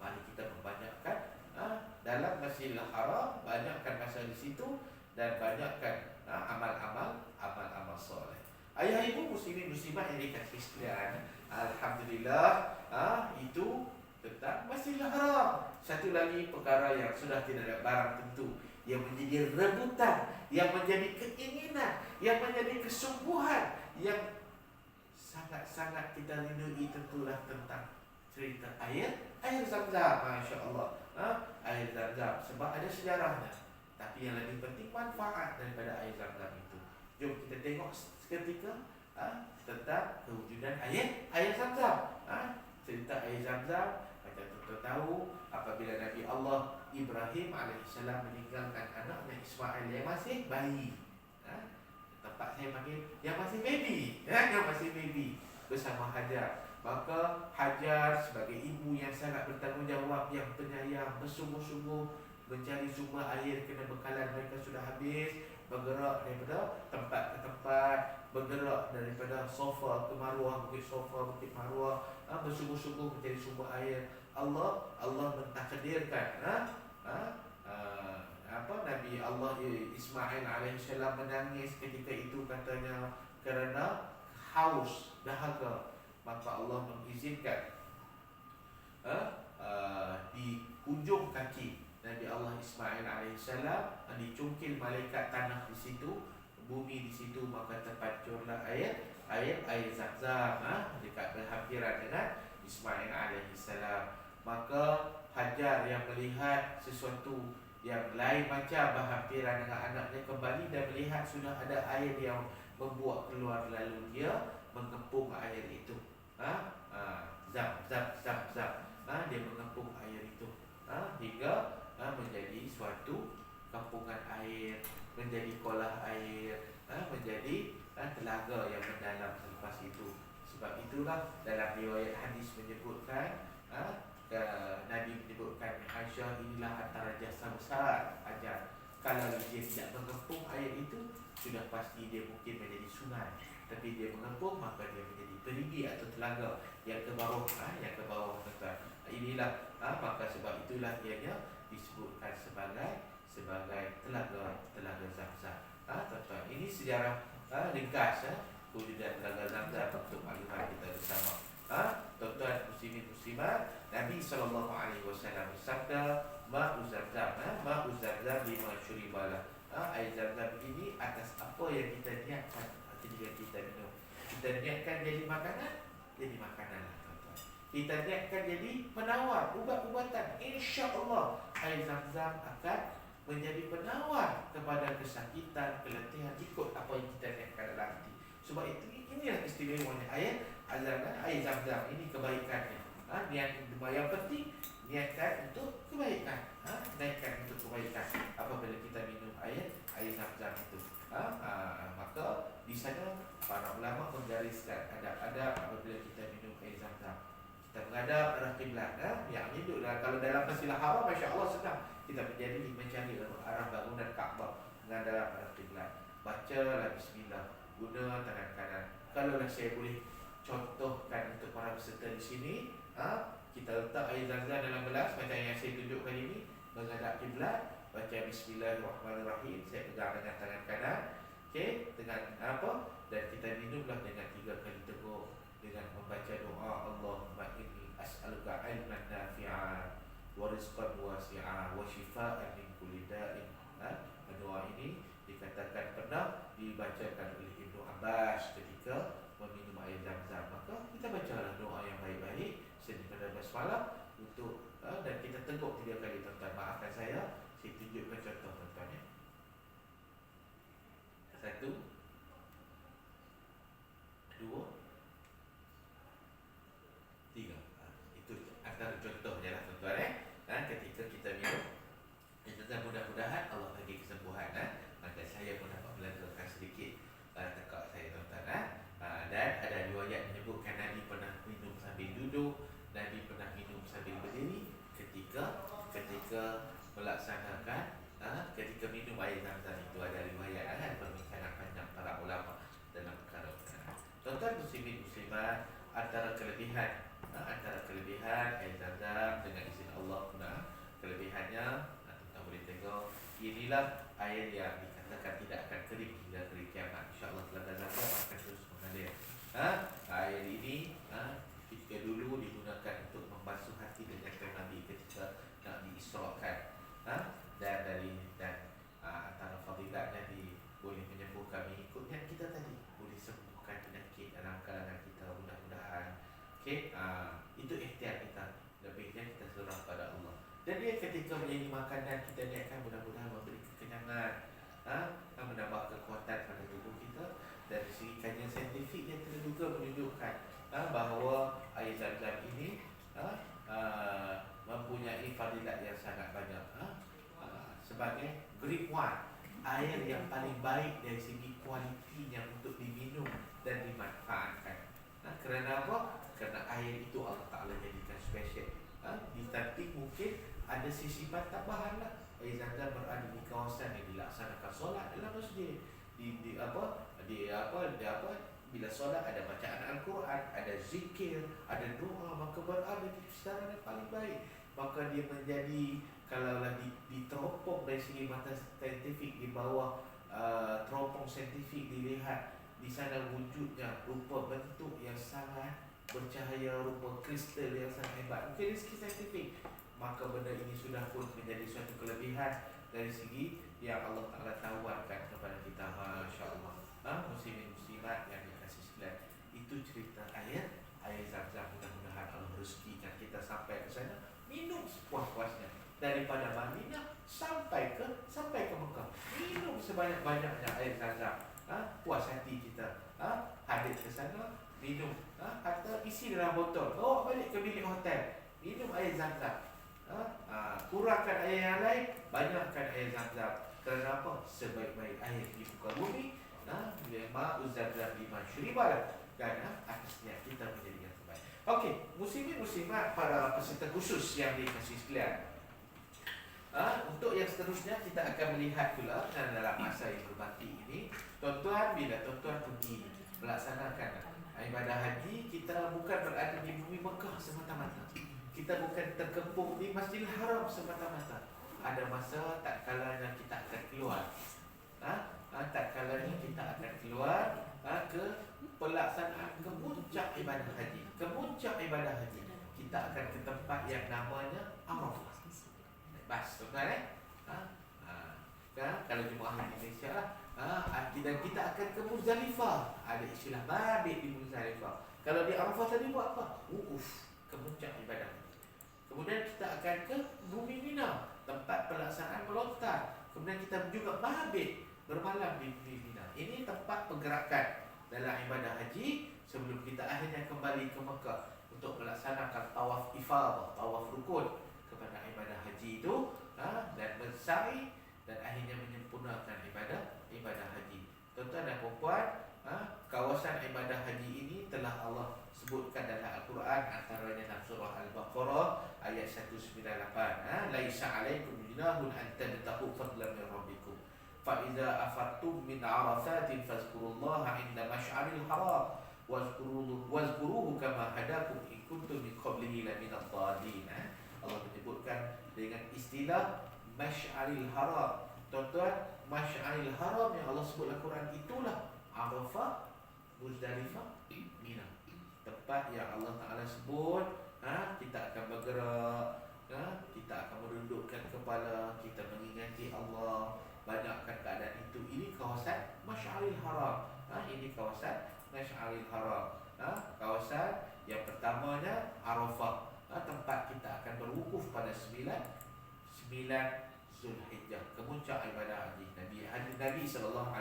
Speaker 1: Mari kita membanyakkan dalam Masjidil Haram, banyakkan masa di situ dan banyakkan amal-amal soleh. Ayah ibu muslimin muslimat yang dikasihi sekalian, alhamdulillah, itu tentang Masjidil Haram. Satu lagi perkara yang sudah tidak ada barang tentu, yang menjadi rebutan, yang menjadi keinginan, yang menjadi kesungguhan, yang sangat-sangat kita rindu, tentulah tentang cerita air Zam-Zam. Masya Allah, air Zam-Zam, sebab ada sejarahnya. Tapi yang lebih penting manfaat daripada air Zam-Zam itu. Jom kita tengok seketika tentang kewujudan air Zam-Zam. Cerita air Zam-Zam, macam kita tahu, apabila Nabi Allah Ibrahim AS meninggalkan anaknya Ismail yang masih bayi, tempat saya panggil yang masih baby, yang masih baby, bersama Hajar. Maka Hajar sebagai ibu yang sangat bertanggungjawab, yang penyayang, bersungguh-sungguh mencari sumber air kerana bekalan mereka sudah habis, bergerak daripada tempat ke tempat, bergerak daripada Safa ke Marwah, Bukit Safa, Bukit Marwah, bersungguh-sungguh mencari sumber air. Allah mentakdirkan Nabi Allah Ismail AS menangis ketika itu, katanya kerana haus, dahaga. Maka Allah mengizinkan di ujung kaki Nabi Allah Ismail AS dicungkil malaikat tanah di situ, bumi di situ, maka terpancurlah air Zam-Zam dekat berhampiran dengan Ismail AS. Maka Hajar yang melihat sesuatu yang lain macam berhampiran dengan anaknya kembali dan melihat sudah ada air yang membuat keluar, lalu dia mengepung air itu. Zam. Dia mengepung air itu hingga menjadi suatu kampungan air, menjadi kolah air, menjadi telaga yang mendalam selepas itu. Sebab itulah dalam riwayat hadis menyebutkan, Nabi menyebutkan Aisyah inilah antara jasa besar Hajar. Kalau dia tidak mengepung air itu, sudah pasti dia mungkin menjadi sungai. Tapi dia mengepung, maka dia menjadi perigi atau telaga yang ke bawah, tuan-tuan. Inilah maka sebab itulah ianya disebutkan sebagai telaga Zam-Zam. Tuan-tuan, ini sejarah ringkas kewujudan telaga Zam-Zam untuk maklumat kita bersama. Tuan-tuan muslimin muslimat, Nabi SAW bersabda, Ma'u Zam-Zam, Ma'u Zam-Zam lima syuribalah. Air Zam-Zam ini atas apa yang kita niatkan ketika kita minum. Kita niatkan jadi makanan, jadi makanan lah, tuan-tuan. Kita niatkan jadi penawar, ubat-ubatan, insya-Allah air Zam-Zam akan menjadi penawar kepada kesakitan, keletihan, ikut apa yang kita niatkan dalam hati. Sebab itu, inilah istimewanya air Zam-Zam. Ini kebaikannya. Niat yang penting, niatkan untuk kebaikan. Niatkan untuk kebaikan apabila kita minum air Zam-Zam itu. Maka di sana para ulama menggariskan adab-adab apabila kita minum air Zam-Zam. Kita menghadap arah kiblat, yang itu kalau dalam Masjidil Haram, masya-Allah senang. Kita mencari arah bangunan Kaabah, menghadap arah kiblat. Bacalah bismillah, guna tangan kanan. Kalaulah saya boleh contohkan untuk para peserta di sini, kita letak air Zam-Zam dalam gelas macam yang saya tunjukkan ini, menghadap kiblat, baca bismillahirrahmanirrahim. Saya pegang dengan tangan kanan, okey, dengan dan kita minumlah dengan 3 kali teguk dengan membaca doa, Allahumma inni as'aluka ilman nafi'an wa rizqan wasi'an wa shifaa'an min kulli da'in. Doa ini dikatakan pernah dibacakan oleh Ibnu Abbas ketika meminum air Zam-Zam. Maka kita bacalah doa yang baik-baik daripada basmalah untuk dan kita teguk 3 kali, tuan-tuan. Maafkan saya tunjukkan contoh, tuan-tuan, ya. 1, 2, 3. Itu antara contohnya lah, tuan-tuan, ketika kita minum. Dan mudah-mudahan Allah bagi kesembuhan. Maka saya pun dapat melegakan sedikit tekak saya melaksanakan ketika minum air zam-zam itu. Ada riwayat perbincangan panjang para ulama dalam perkara berkenaan. Tuan-tuan muslimin muslimat, antara kelebihan air zam-zam dengan izin Allah pula, kelebihannya tuan-tuan boleh tengok, inilah air yang dikatakan tidak akan kering hingga hari kiamat. InsyaAllah telaga zam-zam akan terus mengalir. Air ini ketika dulu digunakan untuk membasuh hati dan jantung Nabi ketika nak diisrakan. Dan antara fadilatnya boleh menyembuhkan mengikut niat kita tadi, boleh sembuhkan penyakit dalam kalangan kita mudah-mudahan. Itu ikhtiar kita, lebihnya kita serah pada Allah. Dan dia ketika menjadi makanan, kita niatkan mudah-mudahan memberi kekenyangan, menambah kekuatan pada tubuh kita. Dari segi kajian saintifik yang telah juga menunjukkan bahawa air zam-zam ini mempunyai fadilat yang sangat banyak. Sebagai grade 1, air yang paling baik dari segi kualitinya untuk diminum dan dimanfaatkan. Kerana apa? Kerana air itu Allah Ta'ala jadikan special. Di samping mungkin ada sisipan tambahan lah. Air zam-zam berada di kawasan yang dilaksanakan solat dalam masjid. Bila solat ada bacaan Al-Quran, ada zikir, ada doa, maka berada di kisaran yang paling baik. Maka dia menjadi, kalaulah diteropong dari segi mata saintifik, di bawah teropong saintifik dilihat di sana wujudnya rupa bentuk yang sangat bercahaya, rupa kristal yang sangat hebat. Mungkin dari segi saintifik, maka benda ini sudah pun menjadi suatu kelebihan dari segi yang Allah Ta'ala tawarkan kepada kita. Masya Allah. Muslimin muslimat yang dikasih sekalian, itu cerita air zam-zam. Mudah-mudahan Allah rezekikan kita sampai ke sana, minum sepuas-puasnya. Daripada Madinah sampai ke Mekah, minum sebanyak-banyaknya air zam-zam. Puas hati kita. Hadir ke sana, minum. Atau isi dalam botol, bawa balik ke bilik hotel, minum air zam-zam. Kurangkan air yang lain, banyakkan air zam-zam. Kerana apa? Sebaik-baik air di muka bumi, ma'u zam-zam lima syuribalah, kerana atasnya kita menjadi yang terbaik. Okey, muslimin muslimat, para peserta khusus yang dikasihi sekalian, untuk yang seterusnya kita akan melihat pula dalam masa yang berbaki ini, tuan-tuan, bila tuan-tuan pergi melaksanakan ibadah haji, kita bukan berada di bumi Mekah semata-mata. Kita bukan terkepung di Masjidil Haram semata-mata. Ada masa tak kalanya kita akan keluar. Tak kalanya kita akan keluar ke pelaksanaan, ke puncak ibadah haji. Ke puncak ibadah haji, kita akan ke tempat yang namanya Arafah. Bas, tuan-tuan kalau jemaah di Malaysia lah, dan kita akan ke Muzdalifah. Ada istilah mabit di Muzdalifah. Kalau di Arafah tadi buat apa? Wukuf, ke puncak ibadah. Kemudian kita akan ke Bumi Mina, tempat pelaksanaan melontar. Kemudian kita juga mabit, bermalam di Bumi Mina. Ini tempat pergerakan dalam ibadah haji sebelum kita akhirnya kembali ke Mekah untuk melaksanakan tawaf ifadah, tawaf rukun kepada ibadah haji itu, dan bersa'i, dan akhirnya menyempurnakan ibadah haji. Tuan-tuan dan puan-puan, kawasan ibadah haji ini telah Allah sebutkan dalam Al-Quran, antaranya dalam surah Al-Baqarah ayat 198. Laisa 'alaikum junahun an tabtaghu fadlan min rabbikum fa idza afattum min 'arafatin fazkurullaha 'inda masy'aril haram wazkuruhu kama hadakum in kuntum min qablihi laminadh dhalin. Allah menyebutkan dengan istilah masy'aril haram. Tuan-tuan, masy'aril haram yang Allah sebut dalam Al-Quran itulah Arafah, Muzdalifah, Mina. Tempat yang Allah Ta'ala sebut, kita akan bergerak, kita akan merundukkan kepala, kita mengingati Allah, banyakkan keadaan itu. Ini kawasan Masy'aril Haram. Ini kawasan Masy'aril Haram. Kawasan yang pertamanya Arafah, tempat kita akan berwukuf pada 9 Zulhijjah, kemuncak ibadah haji. Nabi SAW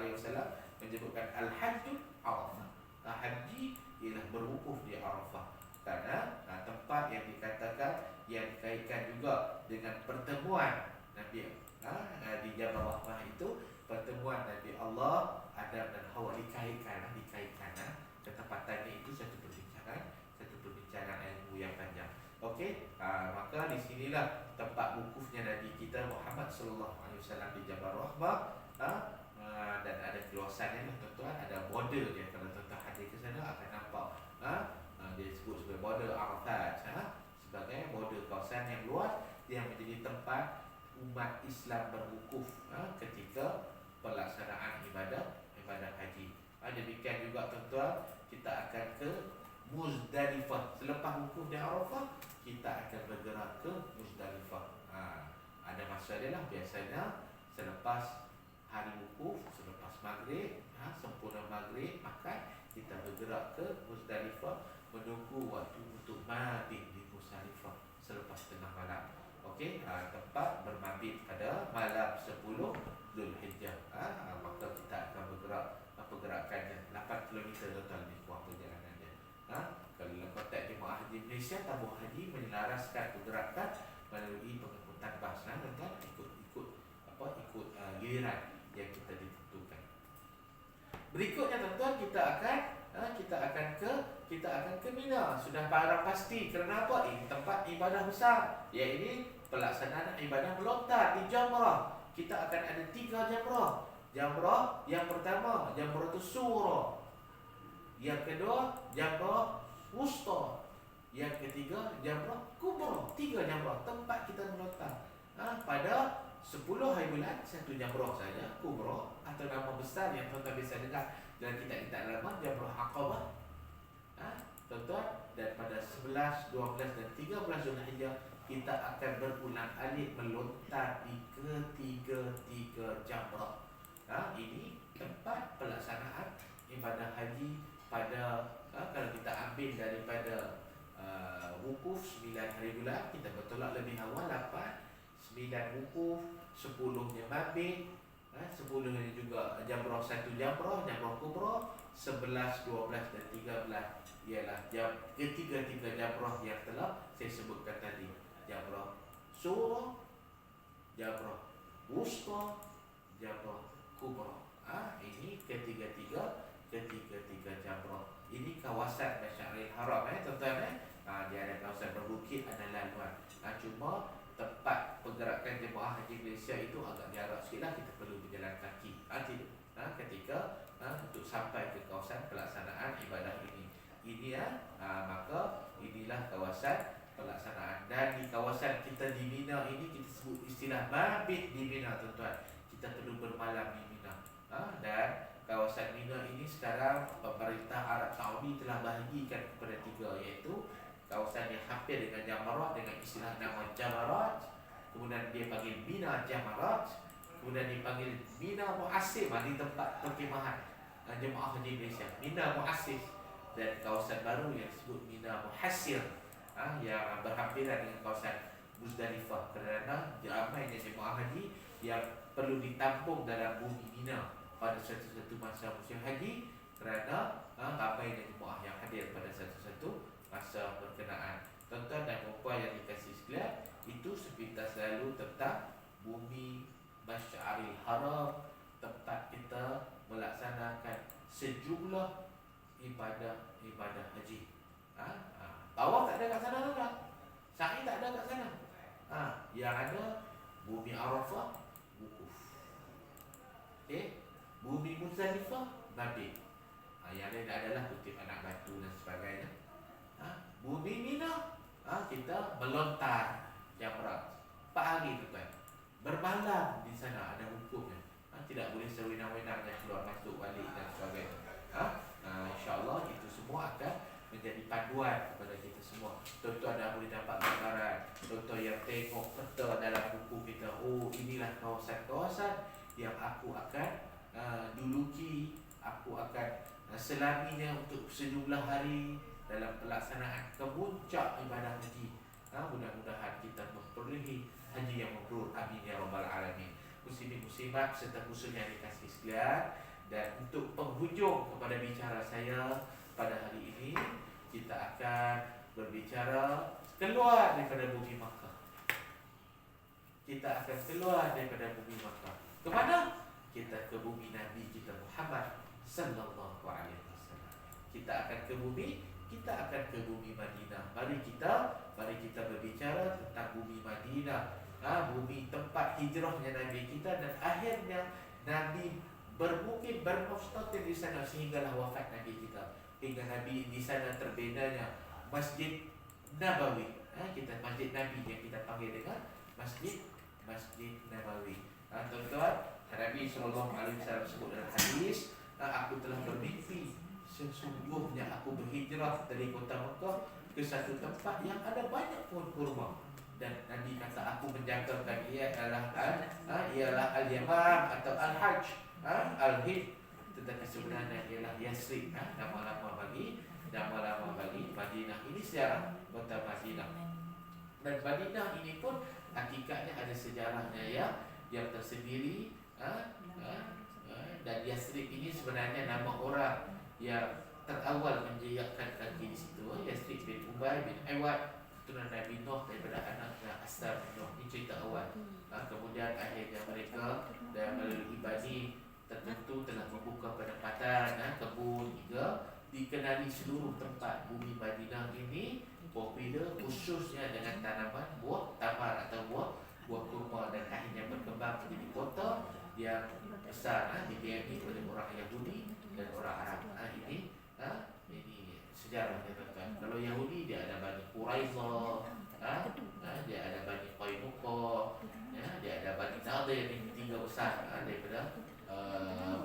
Speaker 1: menyebutkan Al-Hajjul Arafah. Haji ialah berwukuf di Arafah. Karena tempat yang dikatakan, yang dikaitkan juga dengan pertemuan Nabi di Jabal Rahmah itu, pertemuan Nabi Allah, Adam dan Hawa, dikaitkan ketepatannya itu satu perbincangan ilmu yang panjang. Okey, maka di sinilah tempat wukufnya Nabi kita Muhammad sallallahu alaihi wasallam di Jabal Rahmah. Dan ada keluasannya lah tuan-tuan, ada border dia. Kalau tuan-tuan hadir ke sana akan nampak dia sebut sebagai border Arafat, sebagai border kawasan yang luas yang menjadi tempat umat Islam berwukuf ketika pelaksanaan ibadah haji. Demikian juga tuan-tuan, kita akan ke Muzdalifah. Selepas wukuf di Arafah, kita akan bergerak ke Muzdalifah. Ada masa dia lah, biasanya selepas hari wukuf, selepas maghrib, sempurna maghrib, maka kita bergerak ke Muzdalifah, menunggu waktu untuk mabit di Muzdalifah selepas tengah malam. Okey, tempat bermabit pada malam 10 Zulhijjah. Maka kita akan bergerak, pergerakannya 8 km total lebih kurang perjalanannya. Kalau kotak jemaah haji Malaysia, tabung haji menyelaraskan pergerakan melalui pengangkutan bas dengan ikut giliran yang kita ditentukan. Berikutnya tuan-tuan, kita akan ke Mina. Sudah barang pasti. Kerana apa? Ini tempat ibadah besar, iaitu pelaksanaan ibadah melontar di Jamrah. Kita akan ada 3 jamrah. Jamrah yang pertama, Jamratul Sughra. Yang kedua, Jamrah Wusta. Yang ketiga, Jamrah Kubra. 3 jamrah tempat kita melontar. Pada 10 hari bulan, 1 jamrah saja, Kubra, atau nama besar yang tuan-tuan biasa dengar dalam kitab-kitab lama, Jamrah Aqabah. Tuan-tuan, dan pada 11, 12 dan 13 Zulhijjah kita akan berulang-alik melontar di ketiga-tiga jamrah. Ini tempat pelaksanaan ibadah haji pada kalau kita ambil daripada wukuf 9 hari bulan, kita bertolak lebih awal 8, 9 wukuf, 10-nya mabit, 10-nya juga jamrah 1 jamrah kubra, 11, 12 dan 13 ialah ketiga-tiga jamrah yang telah saya sebutkan tadi. Jamrah Sughra, Jamrah Wusta, Jamrah Kubra. Ini ketiga-tiga jamrah. Ini kawasan Masyaril Haram, tuan-tuan. Dia ada kawasan berbukit, ada laluan. Cuma tempat pergerakan jemaah haji Malaysia itu agak jarak sikit lah, kita perlu berjalan kaki ketika untuk sampai ke kawasan pelaksanaan ibadah ini. Maka inilah kawasan pelaksanaan. Dan di kawasan kita di Mina ini, kita sebut istilah mabit di Mina, tuan-tuan. Kita perlu bermalam di Mina. Dan kawasan Mina ini sekarang pemerintah Arab Saudi telah bahagikan kepada 3, iaitu kawasan yang hampir dengan Jamarat dengan istilah nama Jamarat, kemudian dia panggil Mina Jamarat, kemudian dipanggil Mina Mu'assir di tempat perkemahan jemaah haji Malaysia, Mina Mu'assir, dan kawasan baru yang disebut Mina Muhassir yang berhampiran dengan kawasan Muzdalifah, kerana ramainya jemaah haji yang perlu ditampung dalam bumi Mina pada satu-satu masa musim haji, kerana ramainya jemaah yang hadir pada satu-satu masa berkenaan. Tuan-tuan dan puan yang dikasihi sekalian, itu sepintas lalu tentang bumi Masyaril Haram, tempat kita melaksanakan sejumlah ibadah haji. Tawaf tak ada kat sana, tuan-tuan. Sa'i tak ada kat sana. Yang ada bumi Arafah, wukuf. Bumi Muzdalifah, mabit. Yang lain adalah kutip anak batu dan sebagainya. Bumi Mina, kita melontar jamrah 4 hari, tuan-tuan. Bermalam di sana, ada hukumnya. Tidak boleh sewenang-wenangnya keluar masuk balik dan sebagainya. InsyaAllah itu semua akan menjadi panduan kepada kita semua. Tuan-tuan dah boleh dapat gambaran. Tuan-tuan yang tengok peta dalam buku kita, inilah kawasan-kawasan yang aku akan duluki, aku akan selaminya untuk sejumlah hari dalam pelaksanaan kemuncak ibadah haji. Mudah-mudahan kita memperolehi haji yang mabrur. Amin ya rabbal alamin. Muslimin muslimat serta khususnya dikasihi sekalian, dan untuk penghujung kepada bicara saya pada hari ini, kita akan berbicara keluar daripada bumi Makkah. Kita akan keluar daripada bumi Makkah. Ke mana? Kita ke bumi Nabi kita Muhammad sallallahu alaihi wasallam. Kita akan ke bumi kita akan ke bumi Madinah. Mari kita berbicara tentang bumi Madinah, bumi tempat hijrahnya Nabi kita, dan akhirnya Nabi bermukim, bermustatir di sana sehinggalah wafat Nabi kita. Hingga Nabi di sana terbinanya Masjid Nabawi. Kita Masjid Nabi yang kita panggil dengan Masjid Nabawi. Tuan-tuan, Nabi SAW sebut dalam hadis, aku telah bermimpi sesungguhnya aku berhijrah dari kota Mekah ke satu tempat yang ada banyak pohon kurma, dan Nabi kata aku menjangkakan ia ialah Al-Yamam atau Al-Hajj, Al-Hijj, tetapi sebenarnya ialah Yasrib, nama lama bagi Madinah. Ini sejarah kota Madinah. Dan Madinah ini pun hakikatnya ada sejarahnya yang tersendiri. Dan Yasrib ini sebenarnya nama orang yang terawal menjejakkan kaki di situ. Yasrib bin Ubay bin Awad, keturunan Nabi Nuh daripada anaknya Asar bin Nuh. Ini cerita awal. Kemudian akhirnya mereka dan melalui ibadi tertentu telah membuka pendapatan, kebun, hingga dikenali seluruh tempat bumi Madinah ini popular khususnya dengan tanaman buah tamar atau buah kurma, dan akhirnya berkembang menjadi kota yang besar, didiami oleh orang Yahudi dan orang Arab. Ini sejarahnya tuan-tuan. Kalau Yahudi dia ada Bani Quraidah, dia ada Bani Qainuqa, dia ada Bani Nadir, ini tiga besar daripada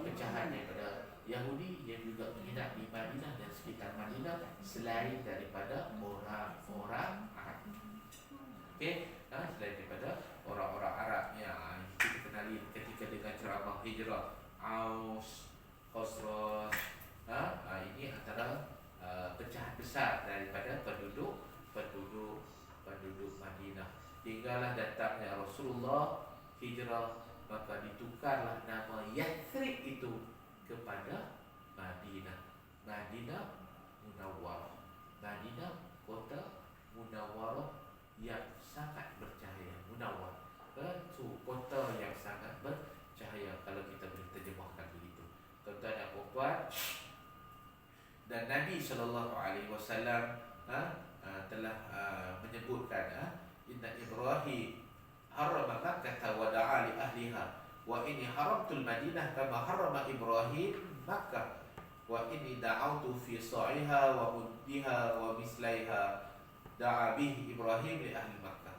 Speaker 1: pecahan daripada Yahudi yang juga menginap di Madinah dan sekitar Madinah selain daripada orang-orang Arab. Selain daripada orang-orang Arab yang kita kenali ketika dengan ceramah hijrah Aus, Khosraj. Ini antara pecahan besar daripada penduduk Madinah. Tinggallah datangnya Rasulullah hijrah, maka ditukarlah nama Yathrib itu kepada Madinah. Madinah Munawwarah. Madinah kota Munawwarah yang sangat bercahaya. Munawwar itu kota yang sangat bercahaya kalau kita boleh terjemahkan begitu. Tuan-tuan dan puan-puan, dan Nabi SAW telah menyebutkan inna Ibrahim harrama Makkah wa da'a li ahliha wa inni haramtul Madinah kama harrama Ibrahim Makkah wa inni da'autu fi sa'iha wa muddiha wa mislaiha da'a bihi Ibrahim li ahli Makkah.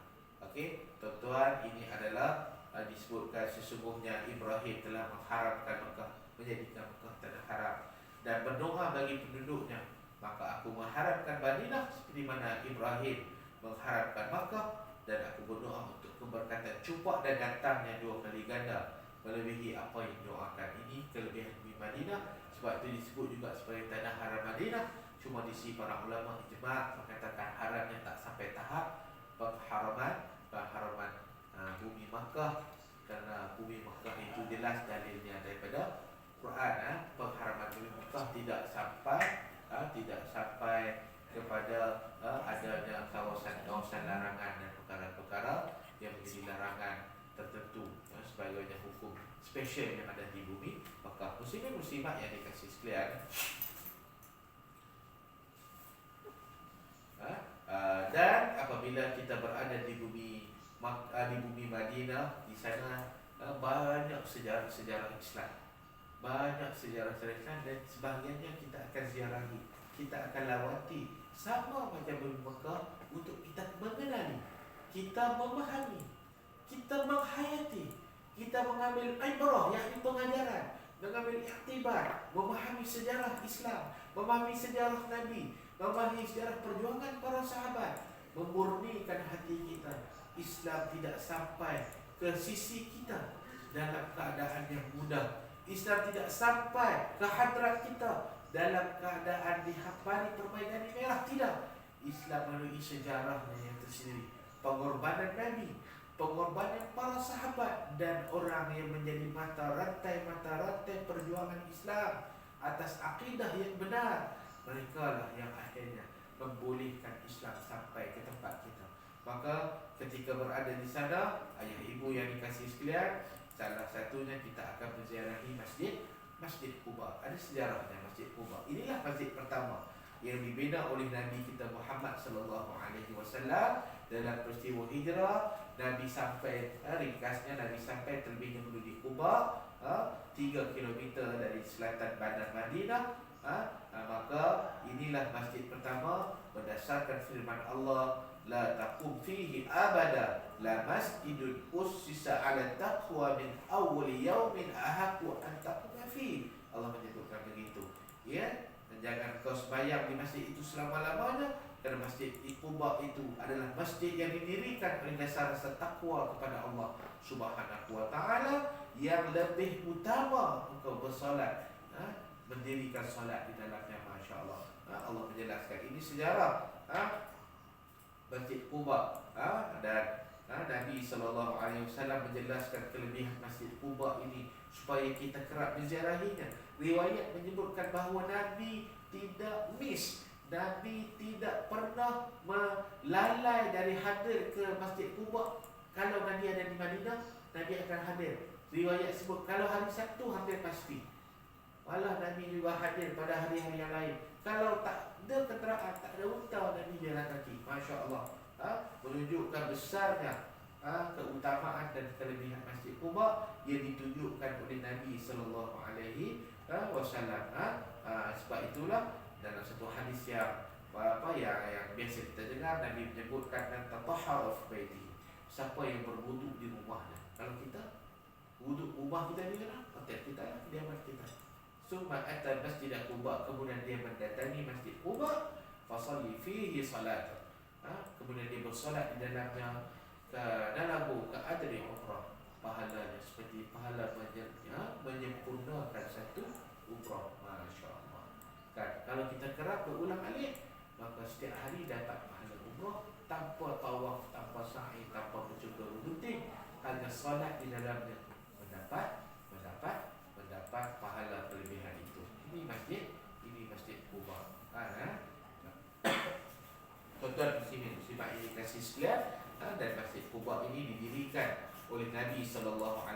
Speaker 1: Tuan-tuan, ini adalah disebutkan sesungguhnya Ibrahim telah mengharamkan Makkah, menjadikan Makkah tanah haram, dan berdoa bagi penduduknya. Maka aku mengharapkan Madinah seperti mana Ibrahim mengharapkan Makkah, dan aku berdoa untuk keberkatan cupak dan datangnya 2 kali ganda melebihi apa yang doakan. Ini kelebihan di Madinah, sebab itu disebut juga sebagai tanah haram Madinah. Cuma di sini para ulama ijma' mengatakan haramnya tak sampai tahap pengharaman bumi Makkah, karena bumi Makkah itu jelas dalilnya daripada Quran. Pengharaman bumi Makkah tidak sampai kepada adanya kawasan-kawasan larangan dan perkara-perkara yang menjadi larangan tertentu, sebagainya hukum spesial yang ada di bumi Makkah. Muslimin muslimat yang dikasihi sekalian, dan apabila kita berada di bumi Madinah, di sana banyak sejarah Islam, banyak sejarah-sejarah Islam, dan sebahagiannya kita akan ziarahi, kita akan lawati, sama macam bumi Mekah, untuk kita mengenali, kita memahami, kita menghayati, kita mengambil ibrah, yakni pengajaran, mengambil iktibar, memahami sejarah Islam, memahami sejarah Nabi, memahami sejarah perjuangan para sahabat, memurnikan hati kita. Islam tidak sampai ke sisi kita dalam keadaan yang mudah. Islam tidak sampai ke hadrat kita dalam keadaan dihampari permainan merah. Tidak. Islam melalui sejarahnya yang tersendiri, pengorbanan Nabi, pengorbanan para sahabat, dan orang yang menjadi mata rantai perjuangan Islam atas akidah yang benar. Mereka lah yang akhirnya membolehkan Islam sampai ke tempat kita. Maka ketika berada di sana, ayah ibu yang dikasihi sekalian, salah satunya kita akan menziarahi Masjid Quba. Ada sejarahnya Masjid Quba. Inilah masjid pertama. yang dibina oleh Nabi kita Muhammad sallallahu alaihi wasallam dalam peristiwa hijrah. Nabi sampai, ringkasnya Nabi sampai terlebih dahulu di Quba, 3 kilometer dari selatan bandar Madinah. Maka inilah masjid pertama berdasarkan firman Allah, la taqum fihi abada la masjidun ussisa ala taqwa min awwal yaumin ahaqqu an taquma fihi. Allah menyebutkan begitu, ya. Dan jangan kau sembahyang di masjid itu selama-lamanya, kerana masjid Quba itu adalah masjid yang didirikan oleh dasar rasa takwa kepada Allah Subhanahu wa taala, yang lebih utama engkau bersolat, mendirikan solat di dalamnya. Masya Allah. Allah menjelaskan ini sejarah Masjid Quba, dan Nabi SAW menjelaskan kelebihan Masjid Quba ini supaya kita kerap menziarahinya. Riwayat menyebutkan bahawa Nabi tidak miss, Nabi tidak pernah melalai dari hadir ke Masjid Quba. Kalau Nabi ada di Madinah, Nabi akan hadir. Riwayat sebut kalau hari Sabtu hampir pasti. Malah Nabi juga hadir pada hari-hari yang lain. Kalau tak ada keterangan, tak ada unta, Nabi jalan kaki. Masya Allah. Menunjukkan besarnya keutamaan dan kelebihan Masjid Quba yang ditunjukkan oleh Nabi sallallahu alaihi wasallam. Sebab itulah dalam satu hadis yang yang biasa kita dengar, Nabi menyebutkan tatahharu fi baiti. Siapa yang berwuduk di rumahnya. Kalau kita wuduk rumah kita ni kan, hotel kita lah, kediaman kita. Summa ata masjid Quba, kemudian dia mendatangi Masjid Quba, fasalli fihi salat. Kemudian dia bersolat di dalamnya, dalam ke adri umrah, pahalanya seperti pahala menyempurnakan satu umrah. Masya Allah. Kan, kalau kita kerap berulang alik, maka setiap hari dapat pahala umrah tanpa tawaf, tanpa sa'i, tanpa mencuba rutin, hanya solat di dalamnya mendapat pahala kelebihan itu. Ini masjid Quba. Tuan-tuan muslimat ini kasih sekalian, dan Masjid Quba ini didirikan oleh Nabi SAW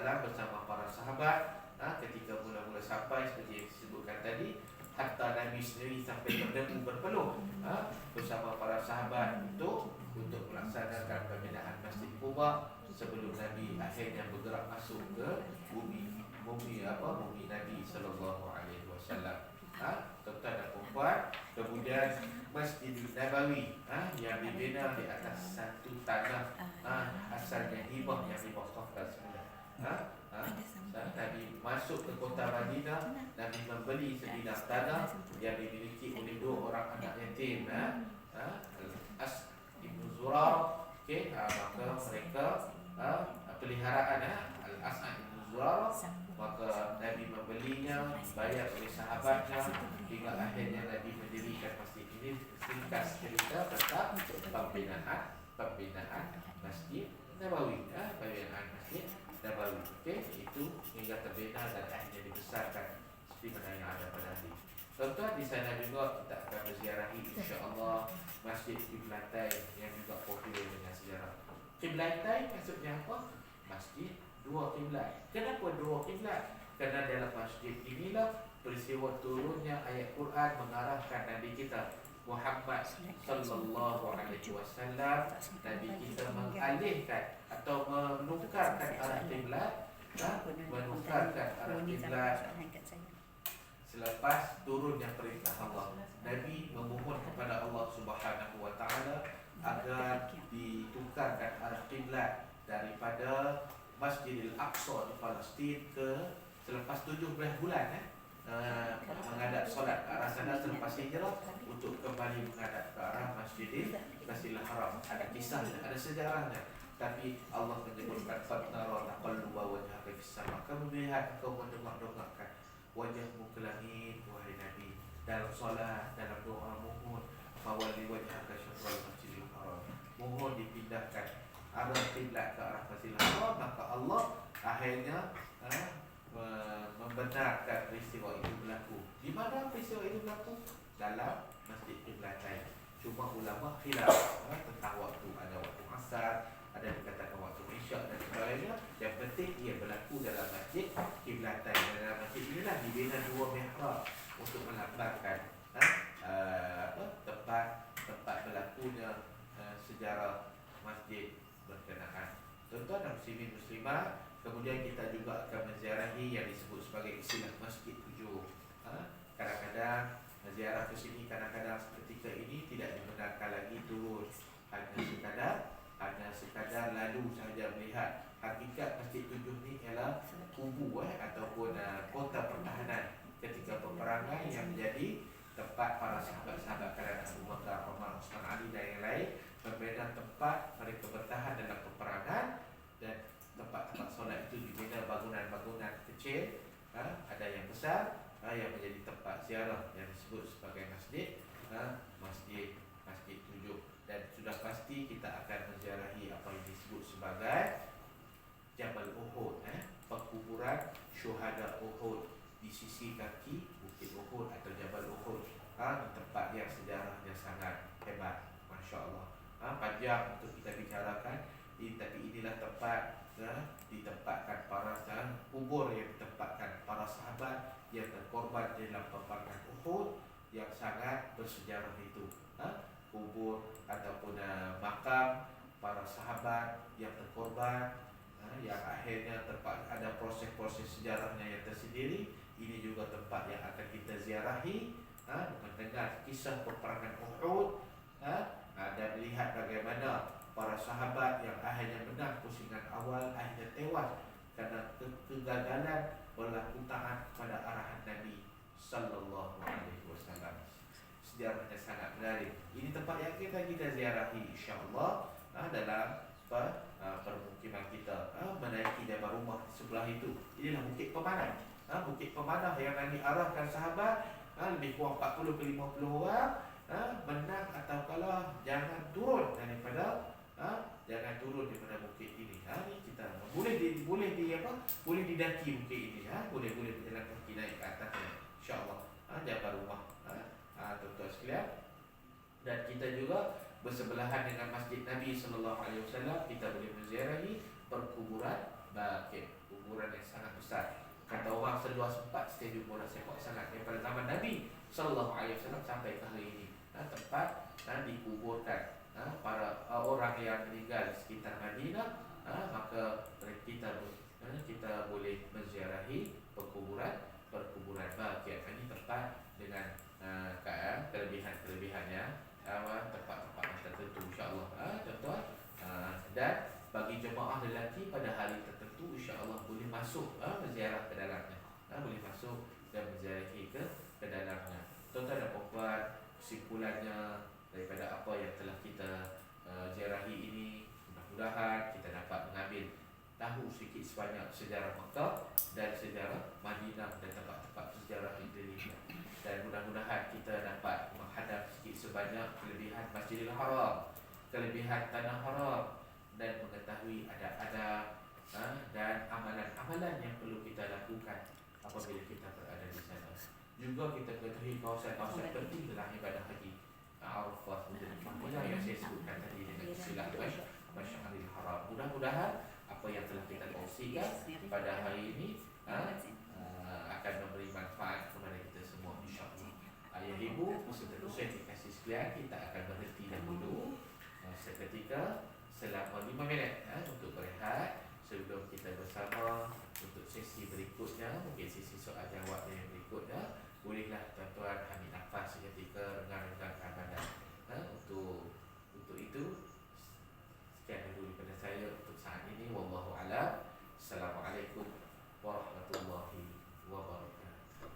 Speaker 1: bersama para sahabat. Ketika mula-mula sampai, seperti yang disebutkan tadi, hatta Nabi sendiri sampai berpeluh bersama para sahabat untuk melaksanakan pembinaan Masjid Quba sebelum Nabi akhirnya bergerak masuk ke bumi Nabi sallallahu alaihi wasallam. Tuan-tuan dan puan, kemudian Masjid Nabawi yang dibina di atas satu tanah asalnya hibah yang diwakafkan semula. Nabi masuk ke kota Madinah, Nabi membeli sebidang tanah yang dimiliki oleh 2 orang anak yatim, As Ibn Zurar. Maka mereka peliharaan Al-As'ad Ibn Zurar. Maka Nabi membelinya, bayar oleh sahabatnya, hingga akhirnya Nabi mendirikan masjid ini. Singkat cerita tentang pembinaan Masjid Nabawi, pembinaan Masjid Nabawi. Itu hingga terbina dan akhirnya dibesarkan seperti mana yang ada pada hari. Tuan-tuan, di sana juga kita akan berziarahi insya-Allah Masjid Qiblatain yang juga popular dengan sejarah. Qiblatain maksudnya apa? Masjid 2 kiblat. Kenapa 2 kiblat? Kerana dalam masjid inilah peristiwa turunnya ayat Quran mengarahkan Nabi kita Muhammad sallallahu alaihi wasallam. Nabi kita mengalihkan atau menukarkan arah kiblat, selepas turunnya perintah Allah. Nabi memohon kepada Allah Subhanahu wa taala agar ditukarkan arah kiblat daripada Masjidil Aqsa di Palestin ke selepas 17 bulan menghadap solat ke arah sana selepas hijrah untuk kembali menghadap ke arah Masjidil Haram. Ada kisahnya, ada sejarahnya. Tapi Allah menyebutkan fatnara taqalluba wajhaka fis sama. Kamu melihat engkau mendongak-dongakkan wajahmu ke langit, wahai Nabi, dalam solat, dalam doa mohon fawalli wajhaka syatral Masjidil Haram. Mohon dipindahkan arah kiblat ke arah Masjidil Haram. Maka Allah akhirnya membenarkan peristiwa itu berlaku. Di mana peristiwa itu berlaku? Dalam Masjid Qiblatain. Cuma ulama khilaf tentang waktu. Ada waktu asar, ada dikatakan waktu isyak dan sebagainya. Yang penting ia berlaku dalam Masjid Qiblatain. Dalam masjid inilah dibina 2 mihrab untuk melambangkan masjid berkenaan. Tuan-tuan dan muslimin muslimah, kemudian kita juga akan menziarahi yang disebut sebagai istilah Masjid 7. Kadang-kadang ziarah ke sini, kadang-kadang ketika ini tidak dibenarkan lagi turun, hanya sekadar lalu sahaja melihat. Hakikat Masjid 7 ni ialah kubu ataupun kota pertahanan ketika peperangan yang menjadi tempat para sahabat-sahabat kerana Abu Bakar, Umar, Utsman, Ali dan yang lain, membina tempat mereka bertahan dalam peperangan. Dan tempat-tempat solat itu dibina bangunan-bangunan kecil, ada yang besar, yang menjadi tempat ziarah yang disebut sebagai masjid, Masjid 7. Dan sudah pasti kita akan menziarahi apa yang disebut sebagai Jabal Uhud, perkuburan syuhada Uhud di sisi kaki Bukit Uhud atau Jabal Uhud. Tempat yang sejarahnya sangat hebat, Masya Allah. Panjang untuk kita bicarakan, tapi inilah tempat ditempatkan para kubur yang ditempatkan para sahabat yang terkorban dalam peperangan Uhud yang sangat bersejarah itu. Kubur ataupun makam para sahabat yang terkorban, yang akhirnya ada proses-proses sejarahnya yang tersendiri. Ini juga tempat yang akan kita ziarahi, mendengar kisah peperangan Uhud, dan melihat bagaimana para sahabat yang akhirnya menang pusingan awal akhirnya tewas kerana kegagalan berlaku taat kepada arahan Nabi sallallahu alaihi wasallam. Sejarahnya sangat menarik. Ini tempat yang kita ziarahi insya-Allah dalam permukiman kita, menaiki Jabal Rumah di sebelah itu. Inilah Bukit Pemanah. Bukit Pemanah yang Nabi arahkan sahabat, lebih kurang 40 ke 50 orang, menang atau kalah jangan turun daripada bukit ini. Ini kita boleh didaki bukit ini, boleh berjalan kaki naik ke atas, insya-Allah. Jabal Rumah, tuan-tuan sekalian. Dan kita juga bersebelahan dengan Masjid Nabi sallallahu alaihi wasallam, kita boleh menziarahi perkuburan Baqi', kuburan yang sangat besar. Kata orang seluas 4 stadium bola sepak sangat daripada zaman Nabi sallallahu alaihi wasallam sampai ke hari ini. Tempat dikuburkan para orang yang meninggal di sekitar Madinah, maka kita boleh menziarahi perkuburan Baqi'. Ini tempat dengan kelebihan-kelebihannya, tempat-tempat yang tertentu insya-Allah, tuan-tuan. Dan bagi jemaah lelaki pada hari tertentu insya-Allah boleh masuk menziarah ke dalamnya, boleh masuk dan menziarahi ke dalamnya. Tuan-tuan dan puan-puan, kesimpulannya daripada apa yang telah kita ziarahi ini, mudah-mudahan kita dapat mengambil tahu sedikit sebanyak sejarah Makkah dan sejarah Madinah dan tempat-tempat sejarah Indonesia. Dan mudah-mudahan kita dapat menghadap sedikit sebanyak kelebihan Masjidil Haram, kelebihan Tanah Haram, dan mengetahui adab-adab dan amalan-amalan yang perlu kita lakukan apabila kita berada di sana. Juga kita ketahui kawasan-kawasan penting dalam ibadah haji, Arafah, Muzdalifah, yang saya sebutkan tadi dengan istilah Masjidil Haram. Mudah-mudahan apa yang telah kita kongsikan pada hari ini akan memberi manfaat kepada kita semua insya-Allah. Ayah ibu, peserta-peserta dikasih sekalian, kita akan berhenti dahulu seketika selama 5 minit untuk berehat sebelum kita bersama untuk sesi berikutnya, mungkin sesi soal jawab yang berikutnya. Bolehlah tuan-tuan ambil nafas seketika, rengang-rengang